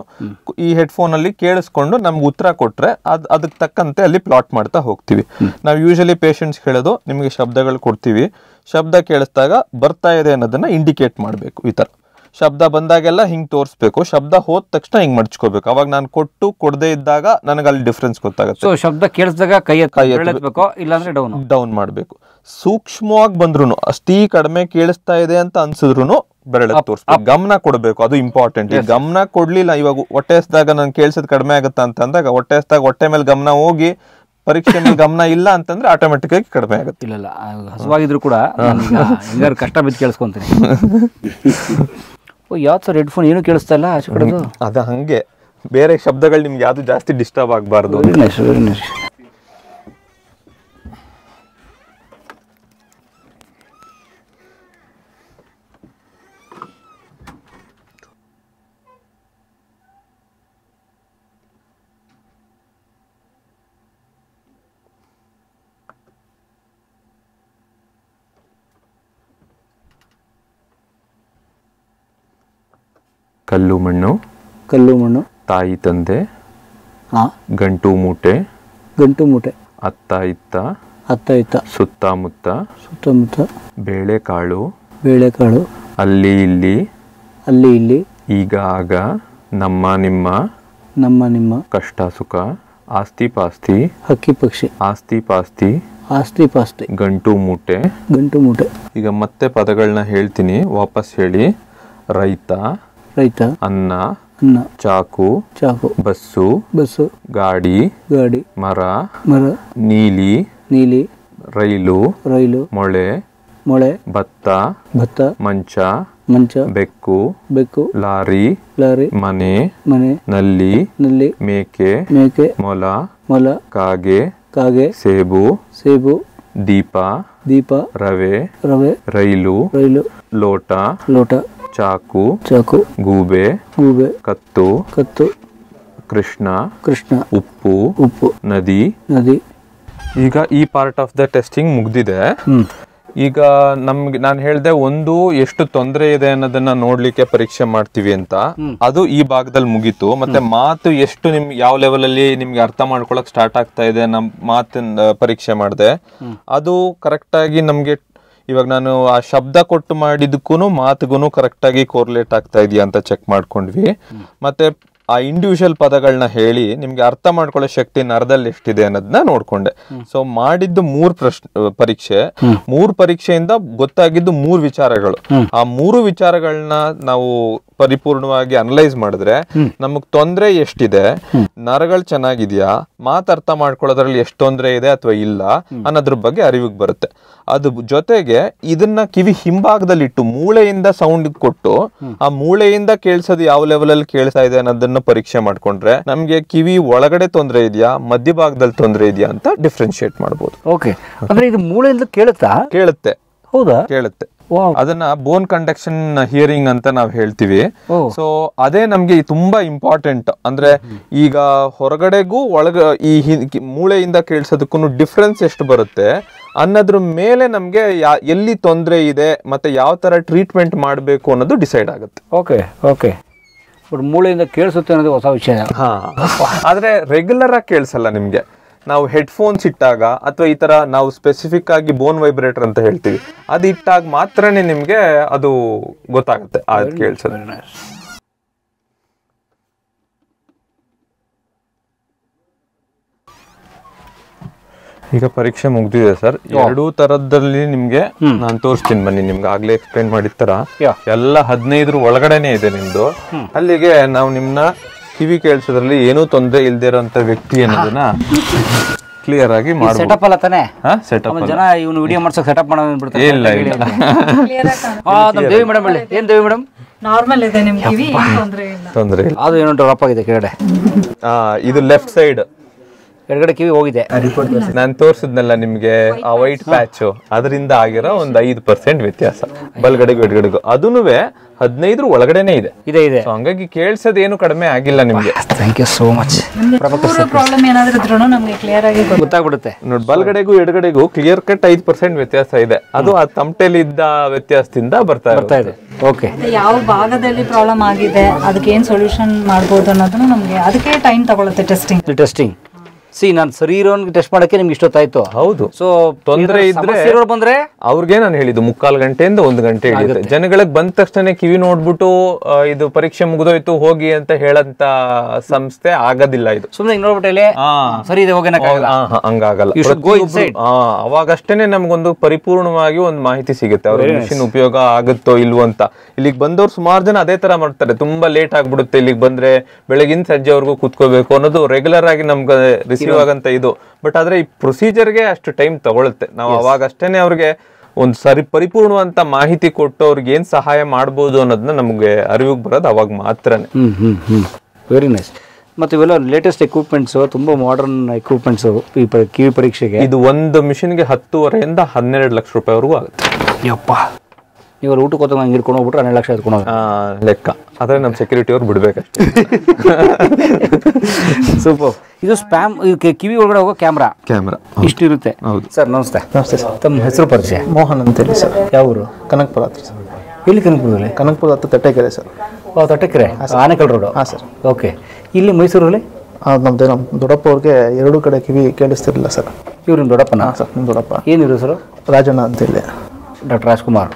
ಈ ಹೆಡ್ಫೋನ್ ಅಲ್ಲಿ ಕೇಳಿಸ್ಕೊಂಡು ನಮ್ಗೆ ಉತ್ತರ ಕೊಟ್ರೆ ಅದಕ್ಕೆ ತಕ್ಕಂತೆ ಅಲ್ಲಿ ಪ್ಲಾಟ್ ಮಾಡ್ತಾ ಹೋಗ್ತೀವಿ. ನಾವು ಯೂಶಲಿ ಪೇಷಂಟ್ಸ್ ಹೇಳೋದು, ನಿಮಗೆ ಶಬ್ದಗಳು ಕೊಡ್ತೀವಿ, ಶಬ್ದ ಕೇಳಿಸ್ದಾಗ ಬರ್ತಾ ಇದೆ ಅನ್ನೋದನ್ನ ಇಂಡಿಕೇಟ್ ಮಾಡಬೇಕು. ಈ ತರ ಶಬ್ದ ಬಂದಾಗೆಲ್ಲ ಹಿಂಗ್ ತೋರಿಸ್ಬೇಕು, ಶಬ್ದ ಹೋದ ತಕ್ಷಣ ಹಿಂಗ್ ಮಡ್ಚ್ಕೋಬೇಕು. ಅವಾಗ ನಾನು ಕೊಡದೇ ಇದ್ದಾಗ ನನಗೆ ಅಲ್ಲಿ ಡಿಫ್ರೆನ್ಸ್ ಗೊತ್ತಾಗುತ್ತೆ. ಸೊ ಶಬ್ದ ಕೇಳಿಸಿದಾಗ ಕೈ ಎತ್ತಬೇಕು, ಇಲ್ಲಾಂದ್ರೆ ಡೌನ್ ಮಾಡಬೇಕು. ಸೂಕ್ಷ್ಮವಾಗಿ ಬಂದ್ರು, ಅಷ್ಟೀ ಕಡಿಮೆ ಕೇಳಿಸ್ತಾ ಇದೆ ಅಂತ ಅನ್ಸಿದ್ರು ಬೆರಳ ತೋರಿಸ್ಬೇಕು, ಗಮನ ಕೊಡಬೇಕು, ಅದು ಇಂಪಾರ್ಟೆಂಟ್. ಈ ಗಮನ ಕೊಡ್ಲಿಲ್ಲ, ಇವಾಗ ಹೊಟ್ಟೆ ಹಸ್ದಾಗ ನನ್ ಕೇಳಿಸೋದು ಕಡಿಮೆ ಆಗುತ್ತಾ ಅಂತಂದಾಗ ಹೊಟ್ಟೆ ಹಸ್ದಾಗ ಹೊಟ್ಟೆ ಮೇಲೆ ಗಮನ ಹೋಗಿ ಪರೀಕ್ಷೆ ಮೇಲೆ ಗಮನ ಇಲ್ಲ ಅಂತಂದ್ರೆ ಆಟೋಮೆಟಿಕ್ ಆಗಿ ಕಡಿಮೆ ಆಗುತ್ತೆ. ಇಲ್ಲ ಹಸುವಾಗಿದ್ರು ಕೂಡ ಹೆಂಗಾರು ಕಷ್ಟ ಬಿದ್ದು ಕೇಳಿಸ್ಕೊಂತೀನಿ. ಯಾವ್ದು ಸರ್ ಹೆಡ್ಫೋನ್ ಏನು ಕೇಳಿಸ್ತಾ ಇಲ್ಲ ಆಚೆ ಕಡೆದು? ಅದ ಹಂಗೆ, ಬೇರೆ ಶಬ್ದಗಳು ನಿಮ್ಗೆ ಯಾವ್ದು ಜಾಸ್ತಿ ಡಿಸ್ಟರ್ಬ್ ಆಗಬಾರ್ದು. ಕಲ್ಲು ಮಣ್ಣು, ತಾಯಿ ತಂದೆ, ಗಂಟು ಮೂಟೆ, ಅತ್ತ ಇತ್ತ, ಸುತ್ತಮುತ್ತ, ಬೇಳೆಕಾಳು, ಅಲ್ಲಿ ಇಲ್ಲಿ, ಈಗ ಆಗ, ನಮ್ಮ ನಿಮ್ಮ, ಕಷ್ಟ ಸುಖ, ಆಸ್ತಿ ಪಾಸ್ತಿ, ಹಕ್ಕಿ ಪಕ್ಷಿ, ಆಸ್ತಿ ಪಾಸ್ತಿ, ಗಂಟು ಮೂಟೆ. ಈಗ ಮತ್ತೆ ಪದಗಳನ್ನ ಹೇಳ್ತೀನಿ, ವಾಪಸ್ ಹೇಳಿ. ರೈತ, ಅನ್ನ, ಚಾಕು, ಬಸ್ಸು, ಗಾಡಿ, ಮರ, ನೀಲಿ, ರೈಲು, ಮೊಳೆ, ಭತ್ತ, ಮಂಚ, ಬೆಕ್ಕು, ಲಾರಿ, ಮನೆ, ನಲ್ಲಿ, ಮೇಕೆ, ಮೊಲ, ಕಾಗೆ, ಸೇಬು, ದೀಪ, ದೀಪ, ರವೆ, ರೈಲು, ಲೋಟ, ಚಾಕು, ಗೂಬೆ, ಕತ್ತು, ಕೃಷ್ಣ, ಉಪ್ಪು, ನದಿ. ಈಗ ಈ ಪಾರ್ಟ್ ಆಫ್ ದ ಟೆಸ್ಟಿಂಗ್ ಮುಗ್ದಿದೆ. ಈಗ ನಮ್ಗೆ ನಾನು ಹೇಳ್ದೆ ಒಂದು ಎಷ್ಟು ತೊಂದರೆ ಇದೆ ಅನ್ನೋದನ್ನ ನೋಡ್ಲಿಕ್ಕೆ ಪರೀಕ್ಷೆ ಮಾಡ್ತೀವಿ ಅಂತ, ಅದು ಈ ಭಾಗದಲ್ಲಿ ಮುಗೀತು. ಮತ್ತೆ ಮಾತು ಎಷ್ಟು ನಿಮ್ಗೆ ಯಾವ ಲೆವೆಲ್ ಅಲ್ಲಿ ನಿಮ್ಗೆ ಅರ್ಥ ಮಾಡ್ಕೊಳಕ್ ಸ್ಟಾರ್ಟ್ ಆಗ್ತಾ ಇದೆ ನಮ್ ಮಾತಿನ ಪರೀಕ್ಷೆ ಮಾಡಿದೆ. ಅದು ಕರೆಕ್ಟ್ ಆಗಿ ನಮ್ಗೆ ಇವಾಗ ನಾನು ಆ ಶಬ್ದ ಕೊಟ್ಟು ಮಾಡಿದಕ್ಕೂ ಮಾತುಗೂ ಕರೆಕ್ಟ್ ಆಗಿ ಕೋರ್ಲೇಟ್ ಆಗ್ತಾ ಇದೆಯಾ ಅಂತ ಚೆಕ್ ಮಾಡ್ಕೊಂಡ್ವಿ. ಮತ್ತೆ ಆ ಇಂಡಿವಿಜುವಲ್ ಪದಗಳನ್ನ ಹೇಳಿ ನಿಮ್ಗೆ ಅರ್ಥ ಮಾಡ್ಕೊಳ್ಳೋ ಶಕ್ತಿ ನರದಲ್ಲಿ ಎಷ್ಟಿದೆ ಅನ್ನೋದನ್ನ ನೋಡ್ಕೊಂಡೆ. ಸೊ ಮಾಡಿದ್ದು 3 ಪರೀಕ್ಷೆ, 3 ಪರೀಕ್ಷೆಯಿಂದ ಗೊತ್ತಾಗಿದ್ದು 3 ವಿಚಾರಗಳು. ಆ 3 ವಿಚಾರಗಳನ್ನ ನಾವು ಪರಿಪೂರ್ಣವಾಗಿ ಅನಲೈಸ್ ಮಾಡಿದ್ರೆ ನಮಗ್ ತೊಂದರೆ ಎಷ್ಟಿದೆ, ನರಗಳು ಚೆನ್ನಾಗಿದ್ಯಾ, ಮಾತರ್ಥ ಮಾಡ್ಕೊಳ್ಳೋದ್ರಲ್ಲಿ ಎಷ್ಟು ತೊಂದರೆ ಇದೆ ಅಥವಾ ಇಲ್ಲ ಅನ್ನೋದ್ರ ಬಗ್ಗೆ ಅರಿವಿಗೆ ಬರುತ್ತೆ. ಅದು ಜೊತೆಗೆ ಇದನ್ನ ಕಿವಿ ಹಿಂಭಾಗದಲ್ಲಿ ಇಟ್ಟು ಮೂಳೆಯಿಂದ ಸೌಂಡ್ ಕೊಟ್ಟು ಆ ಮೂಳೆಯಿಂದ ಕೇಳಿಸೋದು ಯಾವ ಲೆವೆಲ್ ಅಲ್ಲಿ ಕೇಳಿಸ್ತಾ ಇದೆ ಅನ್ನೋದನ್ನ ಪರೀಕ್ಷೆ ಮಾಡ್ಕೊಂಡ್ರೆ ನಮ್ಗೆ ಕಿವಿ ಒಳಗಡೆ ತೊಂದರೆ ಇದೆಯಾ, ಮಧ್ಯಭಾಗದಲ್ಲಿ ತೊಂದರೆ ಇದೆಯಾ ಅಂತ ಡಿಫ್ರೆನ್ಶಿಯೇಟ್ ಮಾಡಬಹುದು. ಓಕೆ, ಅಂದ್ರೆ ಇದು ಮೂಳೆಯಿಂದ ಕೇಳುತ್ತೆ. ಹೌದಾ? ಕೇಳುತ್ತೆ. ಅದನ್ನ ಬೋನ್ ಕಂಡಕ್ಷನ್ ಹಿಯರಿಂಗ್ ಅಂತ ನಾವ್ ಹೇಳ್ತೀವಿ. ಸೊ ಅದೇ ನಮ್ಗೆ ತುಂಬಾ ಇಂಪಾರ್ಟೆಂಟ್. ಅಂದ್ರೆ ಈಗ ಹೊರಗಡೆಗೂ ಈ ಮೂಳೆಯಿಂದ ಕೇಳಿಸೋದಕ್ಕೂ ಡಿಫ್ರೆನ್ಸ್ ಎಷ್ಟು ಬರುತ್ತೆ ಅನ್ನೋದ್ರ ಮೇಲೆ ನಮ್ಗೆ ಎಲ್ಲಿ ತೊಂದರೆ ಇದೆ ಮತ್ತೆ ಯಾವ ತರ ಟ್ರೀಟ್ಮೆಂಟ್ ಮಾಡಬೇಕು ಅನ್ನೋದು ಡಿಸೈಡ್ ಆಗುತ್ತೆ. ಓಕೆ, ಮೂಳೆಯಿಂದ ಕೇಳಿಸುತ್ತೆ ಅನ್ನೋದು ಹೊಸ ವಿಷಯ. ಆದ್ರೆ ರೆಗ್ಯುಲರ್ ಆಗಿ ಕೇಳಿಸಲ್ಲ ನಿಮ್ಗೆ. ನಾವು ಹೆಡ್ಫೋನ್ಸ್ ಇಟ್ಟಾಗ ಅಥವಾ ಈ ತರ ನಾವು ಸ್ಪೆಸಿಫಿಕ್ ಆಗಿ ಬೋನ್ ವೈಬ್ರೇಟರ್ ಅಂತ ಹೇಳ್ತೀವಿ, ಅದು ಇಟ್ಟಾಗ ಮಾತ್ರನೇ ನಿಮ್ಗೆ ಅದು ಗೊತ್ತಾಗುತ್ತೆ ಅದು ಕೇಳಿಸೋದು. ಈಗ ಪರೀಕ್ಷೆ ಮುಗ್ದಿದೆ ಸರ್. 2 ತರದಲ್ಲಿ ನಿಮ್ಗೆ ನಾನು ತೋರಿಸ್ತೀನಿ ಬನ್ನಿ. ನಿಮ್ಗೆ ಆಗ್ಲೇ ಎಕ್ಸ್ಪ್ಲೈನ್ ಮಾಡಿದ ತರ ಎಲ್ಲ 15 ಒಳಗಡೆನೆ ಇದೆ ನಿಮ್ದು. ಅಲ್ಲಿಗೆ ನಾವು ನಿಮ್ನ ಕಿವಿ ಕೇಳಿಸೋದ್ರಲ್ಲಿ ಏನೂ ತೊಂದರೆ ಇಲ್ದೇ ಇರೋಂಥ ವ್ಯಕ್ತಿ ಅನ್ನೋದನ್ನ ಕ್ಲಿಯರ್ ಆಗಿ ಮಾಡ್ಬೋದು. ಸೆಟಪ್ ಅಲ್ಲ ತಾನೆ? ಸೆಟಪ್ ಜನ ಇವನು ವಿಡಿಯೋ ಮಾಡ್ಸೋಕೆ ಸೆಟಪ್ ಮಾಡೋದು ಬಿಡ್ತಾರೆ. ಇಲ್ಲ ದೇವಿ ಮೇಡಮ್ ಹೇಳಿ. ಏನ್ ದೇವಿ ಮೇಡಮ್? ನಾರ್ಮಲ್ ಇದೆ ನಿಮ್ ಕಿವಿ, ತೊಂದರೆ ಇಲ್ಲ. ಅದು ಏನೋ ಡ್ರಾಪ್ ಆಗಿದೆ ಕೆಳಗಡೆ. ಇದು ಲೆಫ್ಟ್ ಸೈಡ್ ಎಡಗಡೆ ಕಿವಿ ಹೋಗಿದೆ. ನಾನು ತೋರಿಸಿದ್ನಲ್ಲ ನಿಮ್ಗೆ ಆ ವೈಟ್ ಪ್ಯಾಚ್, ಅದರಿಂದ ಆಗಿರೋ ಒಂದು 5% ವ್ಯತ್ಯಾಸ ಬಲ್ಗಡೆಗೂ ಎಡಗಡೆಗೂ. ಅದೂನು 15 ಒಳಗಡೆನೆ ಇದೆ. ಹಂಗಾಗಿ ಕೇಳಿಸೋದು ಏನು ಕಡಿಮೆ ಆಗಿಲ್ಲ ನಿಮ್ಗೆ. Thank you so much. Problem ಏನಾದ್ರೂ ಇದ್ರೂ ನಮಗೆ ಕ್ಲಿಯರ್ ಆಗಿ ಗೊತ್ತಾಗ್ಬಿಡುತ್ತೆ. ನೋಡಿ, ಬಲ್ಗಡೆಗೂ ಎಡಗಡೆಗೂ ಕ್ಲಿಯರ್ ಕಟ್ 5% ವ್ಯತ್ಯಾಸ ಇದೆ. ಅದು ಆ ತಮಟೆಲಿ ಇದ್ದ ವ್ಯತ್ಯಾಸದಿಂದ ಬರ್ತಾ ಇದೆ. ಓಕೆ, ಯಾವ ಭಾಗದಲ್ಲಿ ಪ್ರಾಬ್ಲಮ್ ಆಗಿದೆ, ಅದಕ್ಕೆ ಏನ್ ಸೊಲ್ಯೂಷನ್ ಮಾಡ್ಬೋದು ಅನ್ನೋದನ್ನ ನಮಗೆ ಅದಕ್ಕೆ ಟೈಮ್ ತಗೊಳುತ್ತೆ ಟೆಸ್ಟಿಂಗ್. ನಾನು ಸರಿ ಇರೋನ್ಗೆ ಟೆಸ್ಟ್ ಮಾಡಕ್ಕೆ ನಿಮ್ಗೆ ಇಷ್ಟೊತ್ತಾಯ್ತು. ಹೌದು. ಸೊ ತೊಂದರೆ ಇದ್ರೆ ಬಂದ್ರೆ ಅವ್ರಿಗೆ ನಾನು ಹೇಳಿದ್ದು 3/4 ಗಂಟೆಯಿಂದ 1 ಗಂಟೆ ಹಿಡಿಯುತ್ತೆ. ಜನಗಳಿಗೆ ಬಂದ ತಕ್ಷಣ ಕಿವಿ ನೋಡ್ಬಿಟ್ಟು ಇದು ಪರೀಕ್ಷೆ ಮುಗಿದೋಯ್ತು ಹೋಗಿ ಅಂತ ಹೇಳಂತ ಸಂಸ್ಥೆ ಆಗೋದಿಲ್ಲ. ಇದು ಸುಮ್ಮನೆ ನೋಡ್ಬಿಟ್ಟೆ ಸರಿ ಇದೆ ಹೋಗಿ ಹಂಗಾಗಲ್ಲ. ಅವಾಗಷ್ಟೇನೆ ನಮ್ಗೊಂದು ಪರಿಪೂರ್ಣವಾಗಿ ಒಂದು ಮಾಹಿತಿ ಸಿಗುತ್ತೆ ಅವ್ರ ಮಿಷಿನ್ ಉಪಯೋಗ ಆಗುತ್ತೋ ಇಲ್ವೋ ಅಂತ. ಇಲ್ಲಿಗೆ ಬಂದವ್ರು ಸುಮಾರು ಜನ ಅದೇ ತರ ಮಾಡ್ತಾರೆ. ತುಂಬಾ ಲೇಟ್ ಆಗ್ಬಿಡುತ್ತೆ, ಇಲ್ಲಿಗೆ ಬಂದ್ರೆ ಬೆಳಗಿನ ಸಂಜೆವರೆಗೂ ಕೂತ್ಕೋಬೇಕು ಅನ್ನೋದು ರೆಗ್ಯುಲರ್ ಆಗಿ ನಮ್ಗೆ ಆಗಂತ ಇದು. ಬಟ್ ಆದ್ರೆ ಈ ಪ್ರೊಸೀಜರ್ಗೆ ಅಷ್ಟು ಟೈಮ್ ತಗೊಳುತ್ತೆ. ನಾವು ಅವಾಗ ಅಷ್ಟೇನೆ ಅವ್ರಿಗೆ ಒಂದು ಪರಿಪೂರ್ಣವಂತ ಮಾಹಿತಿ ಕೊಟ್ಟು ಅವ್ರಿಗೆ ಏನ್ ಸಹಾಯ ಮಾಡ್ಬೋದು ಅನ್ನೋದನ್ನ ನಮ್ಗೆ ಅರಿವಿಗೆ ಬರೋದು ಅವಾಗ ಮಾತ್ರನೇ. Very nice. ಮತ್ತೆ ಇವೆಲ್ಲ ಲೇಟೆಸ್ಟ್ ಎಕ್ವಿಪ್ಮೆಂಟ್ಸ್, ತುಂಬಾ ಮಾಡರ್ನ್ ಎಕ್ವಿಪ್ಮೆಂಟ್ಸ್ ಈ ಕಿವಿ ಪರೀಕ್ಷೆಗೆ. ಇದು ಒಂದು ಮಿಷಿನ್ಗೆ 10,500ರಿಂದ 12 ಲಕ್ಷ ರೂಪಾಯಿವರೆಗೂ ಆಗುತ್ತೆ. ಯಪ್ಪ, ಇವಾಗ ಊಟಕ್ಕೆ ಹೋದಾಗ ಹಂಗೆ ಹಿಡ್ಕೊಂಡು ಹೋಗ್ಬಿಟ್ರೆ 12 ಲಕ್ಷ ಎತ್ಕೊಂಡು ಲೆಕ್ಕ. ಆದ್ರೆ ನಮ್ಮ ಸೆಕ್ಯೂರಿಟಿ ಅವ್ರು ಬಿಡ್ಬೇಕಷ್ಟೇ. ಸೂಪರ್. ಇದು ಸ್ಪ್ಯಾಮ್ ಕಿವಿ ಒಳಗಡೆ ಹೋಗೋ ಕ್ಯಾಮ್ರಾ ಇಷ್ಟಿರುತ್ತೆ. ಹೌದು ಸರ್, ನಮಸ್ತೆ. ನಮಸ್ತೆ ಸರ್. ತಮ್ಮ ಹೆಸರು ಪರಿಚಯ? ಮೋಹನ್ ಅಂತೇಳಿ ಸರ್. ಯಾವ ಊರು? ಕನಕಪುರ ಹತ್ರ ಸರ್. ಎಲ್ಲಿ ಕನಕಪುರದಲ್ಲಿ? ಕನಕಪುರ ಹತ್ರ ತಟ್ಟೆಕೆರೆ ಸರ್. ತಟ್ಟೆಕೆರೆ, ಆನೇಕಲ್ ರೋಡ್. ಹಾಂ ಸರ್. ಓಕೆ. ಇಲ್ಲಿ ಮೈಸೂರಲ್ಲಿ ನಮ್ಮ ದೊಡ್ಡಪ್ಪ ಅವ್ರಿಗೆ 2 ಕಡೆ ಕಿವಿ ಕೇಳಿಸ್ತಿರಲಿಲ್ಲ ಸರ್. ಇವ್ರು ನಿಮ್ಮ ದೊಡ್ಡಪ್ಪನ? ಹಾಂ ಸರ್, ನಿಮ್ಮ ದೊಡ್ಡಪ್ಪ. ಏನಿರು ಸರ್? ರಾಜಣ್ಣ ಅಂತೇಳಿ. ಡಾಕ್ಟರ್ ರಾಜ್ಕುಮಾರ್.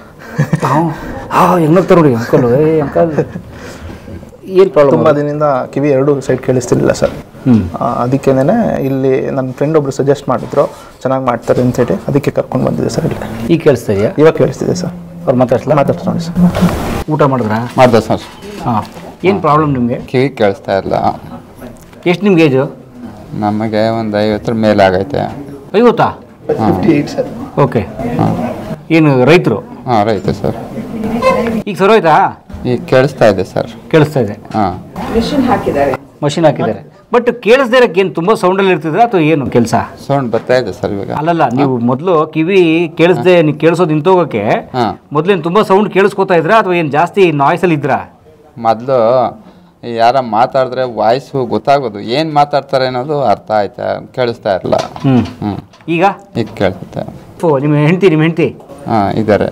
ಹೆಂಗ್ತಾರೆ ನೋಡಿ ಅಂಕಲ್. ಅಂಕಲ್ ಏನು ಪ್ರಾಬ್ಲಮ್? ತುಂಬ ದಿನದಿಂದ ಕಿವಿ 2 ಸೈಡ್ ಕೇಳಿಸ್ತಿರ್ಲಿಲ್ಲ ಸರ್. ಅದಕ್ಕೇನೆ ಇಲ್ಲಿ ನನ್ನ ಫ್ರೆಂಡ್ ಒಬ್ರು ಸಜೆಸ್ಟ್ ಮಾಡಿದ್ರು, ಚೆನ್ನಾಗಿ ಮಾಡ್ತಾರೆ ಅಂತೇಳಿ ಅದಕ್ಕೆ ಕರ್ಕೊಂಡು ಬಂದಿದೆ ಸರ್. ಇಲ್ಲಿ ಈಗ ಕೇಳಿಸ್ತಾ ಇದೆಯಾ? ಇವಾಗ ಕೇಳಿಸ್ತಿದೆ ಸರ್. ಅವ್ರು ಮಾತಾಡ್ತಾರೆ ಸರ್. ಊಟ ಮಾಡಿದ್ರಾ? ಮಾಡ್ದೆ ಸರ್. ಹಾಂ. ಏನು ಪ್ರಾಬ್ಲಮ್ ನಿಮಗೆ? ಕಿವಿ ಕೇಳಿಸ್ತಾ ಇಲ್ಲ. ಎಷ್ಟು ನಿಮ್ಗೆ ಏಜು? ನಮಗೆ ಒಂದು 50 ಮೇಲೆ ಆಗೈತೆ. 50? 58 ಸರ್. ಓಕೆ. ಏನು ರೈತರು? ಹಾಂ, ರೈತ ಸರ್. ಈಗ ಸರೋಯ್ತಾ? ಈಗ ಕೇಳಿಸ್ತಾ ಇದೆ ಸರ್. ಕೇಳಿಸ್ತಾ ಇದೆ. ಹಾಂ. ಮಷಿನ್ ಹಾಕಿದ್ದಾರೆ. ಬಟ್ ಕೇಳಿಸ್ದೇ ಇರಕ್ಕೆ ಏನು ತುಂಬಾ ಸೌಂಡ್ ಅಲ್ಲಿ ಇರ್ತಿದ್ರ ಅಥವಾ ಏನು ಕೆಲಸ? ಸೌಂಡ್ ಬರ್ತಾ ಇದೆ ಸರ್ ಇವಾಗ. ಅಲ್ಲಲ್ಲ, ನೀವು ಮೊದಲು ಕಿವಿ ಕೇಳಿಸ್ದೆ ನೀವು ಕೇಳಿಸೋದು ನಿಂತೋಗಕ್ಕೆ ಮೊದ್ಲೇನು ತುಂಬಾ ಸೌಂಡ್ ಕೇಳಿಸ್ಕೊತಾ ಇದ್ರ ಅಥವಾ ಏನು ಜಾಸ್ತಿ ನಾಯ್ಸ್ ಅಲ್ಲಿ ಇದ್ರ? ಮೊದಲು ಯಾರ ಮಾತಾಡಿದ್ರೆ ವಾಯ್ಸು ಗೊತ್ತಾಗೋದು, ಏನು ಮಾತಾಡ್ತಾರೆ ಅನ್ನೋದು ಅರ್ಥ ಆಯ್ತಾ ಕೇಳಿಸ್ತಾ ಇರಲ್ಲ. ಈಗ ಕೇಳಿಸುತ್ತೆ. ನಿಮ್ಮ ಹೆಂಡತಿ ಇದ್ದಾರೆ.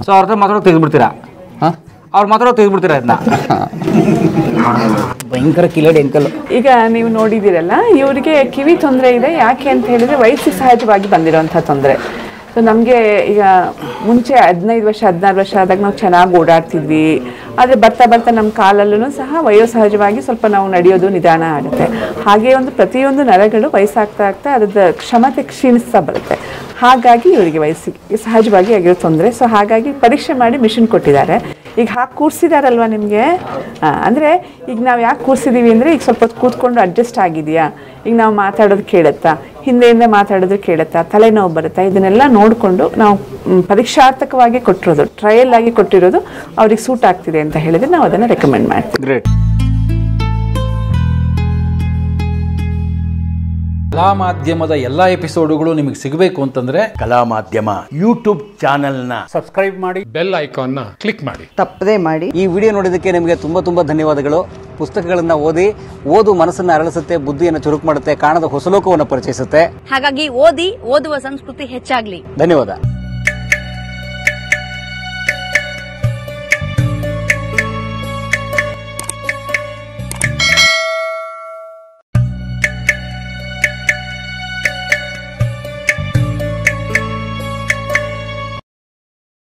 ಸೊ ಅವ್ರ ಹತ್ರ ಮಾತಾಡೋದು ತೆಗೆದ್ಬಿಡ್ತೀರಾ? ಅವ್ರು ಮಾತಾಡೋದು ತೆಗೆದ್ಬಿಡ್ತೀರಾ ಅದನ್ನ? ಭಯಂಕರ ಕಿಲಾಡಿ ಅಂಕಲ್. ಈಗ ನೀವು ನೋಡಿದಿರಲ್ಲ, ಇವರಿಗೆ ಕಿವಿ ತೊಂದರೆ ಇದೆ. ಯಾಕೆ ಅಂತ ಹೇಳಿದ್ರೆ ವಯಸ್ಸಿಗೆ ಸಹಜವಾಗಿ ಬಂದಿರೋಂಥ ತೊಂದರೆ. ಸೊ ನಮಗೆ ಈಗ ಮುಂಚೆ 15 ವರ್ಷ 16 ವರ್ಷ ಆದಾಗ ನಾವು ಚೆನ್ನಾಗಿ ಓಡಾಡ್ತಿದ್ವಿ. ಆದರೆ ಬರ್ತಾ ಬರ್ತಾ ನಮ್ಮ ಕಾಲಲ್ಲೂ ಸಹ ವಯೋಸಹಜವಾಗಿ ಸ್ವಲ್ಪ ನಾವು ನಡೆಯೋದು ನಿಧಾನ ಆಗುತ್ತೆ. ಹಾಗೆ ಪ್ರತಿಯೊಂದು ನರಗಳು ವಯಸ್ಸಾಗ್ತಾ ಆಗ್ತಾ ಅದ್ರದ್ದು ಕ್ಷಮತೆ ಕ್ಷೀಣಿಸ್ತಾ ಬರುತ್ತೆ. ಹಾಗಾಗಿ ಇವರಿಗೆ ವಯಸ್ಸಿಗೆ ಸಹಜವಾಗಿ ಆಗಿರೋ ತೊಂದರೆ. ಸೊ ಹಾಗಾಗಿ ಪರೀಕ್ಷೆ ಮಾಡಿ ಮಿಷಿನ್ ಕೊಟ್ಟಿದ್ದಾರೆ. ಈಗ ಹಾಕಿ ಕೂರಿಸಿದಾರಲ್ವ ನಿಮಗೆ, ಅಂದರೆ ಈಗ ನಾವು ಯಾಕೆ ಕೂರಿಸಿದ್ದೀವಿ ಅಂದರೆ ಈಗ ಸ್ವಲ್ಪ ಹೊತ್ತು ಕೂತ್ಕೊಂಡು ಅಡ್ಜಸ್ಟ್ ಆಗಿದೆಯಾ, ಈಗ ನಾವು ಮಾತಾಡೋದು ಕೇಳುತ್ತಾ, ಹಿಂದೆಯಿಂದ ಮಾತಾಡೋದು ಕೇಳುತ್ತಾ, ತಲೆನೋವು ಬರುತ್ತಾ, ಇದನ್ನೆಲ್ಲ ನೋಡಿಕೊಂಡು ನಾವು ಪರೀಕ್ಷಾರ್ಥಕವಾಗಿ ಕೊಟ್ಟಿರೋದು, ಟ್ರಯಲ್ ಆಗಿ ಕೊಟ್ಟಿರೋದು ಅವ್ರಿಗೆ ಸೂಟ್ ಆಗ್ತಿದೆ ಅಂತ ಹೇಳಿದ್ರೆ ನಾವು ಅದನ್ನು ರೆಕಮೆಂಡ್ ಮಾಡ್ತೀವಿ. ಗ್ರೇಟ್. ಕಲಾ ಮಾಧ್ಯಮದ ಎಲ್ಲಾ ಎಪಿಸೋಡುಗಳು ನಿಮಗೆ ಸಿಗಬೇಕು ಅಂತಂದ್ರೆ ಕಲಾ ಮಾಧ್ಯಮ ಯೂಟ್ಯೂಬ್ ಚಾನೆಲ್ನ ಸಬ್ಸ್ಕ್ರೈಬ್ ಮಾಡಿ, ಬೆಲ್ ಐಕಾನ್ನ ಕ್ಲಿಕ್ ಮಾಡಿ, ತಪ್ಪದೇ ಮಾಡಿ. ಈ ವಿಡಿಯೋ ನೋಡಿದ್ದಕ್ಕೆ ನಿಮಗೆ ತುಂಬಾ ಧನ್ಯವಾದಗಳು. ಪುಸ್ತಕಗಳನ್ನ ಓದು ಮನಸ್ಸನ್ನು ಅರಳಿಸುತ್ತೆ, ಬುದ್ಧಿಯನ್ನು ಚುರುಕು ಮಾಡುತ್ತೆ, ಕಾಣದ ಹೊಸ ಲೋಕವನ್ನು ಪರಿಚಯಿಸುತ್ತೆ. ಹಾಗಾಗಿ ಓದುವ ಸಂಸ್ಕೃತಿ ಹೆಚ್ಚಾಗ್ಲಿ. ಧನ್ಯವಾದ.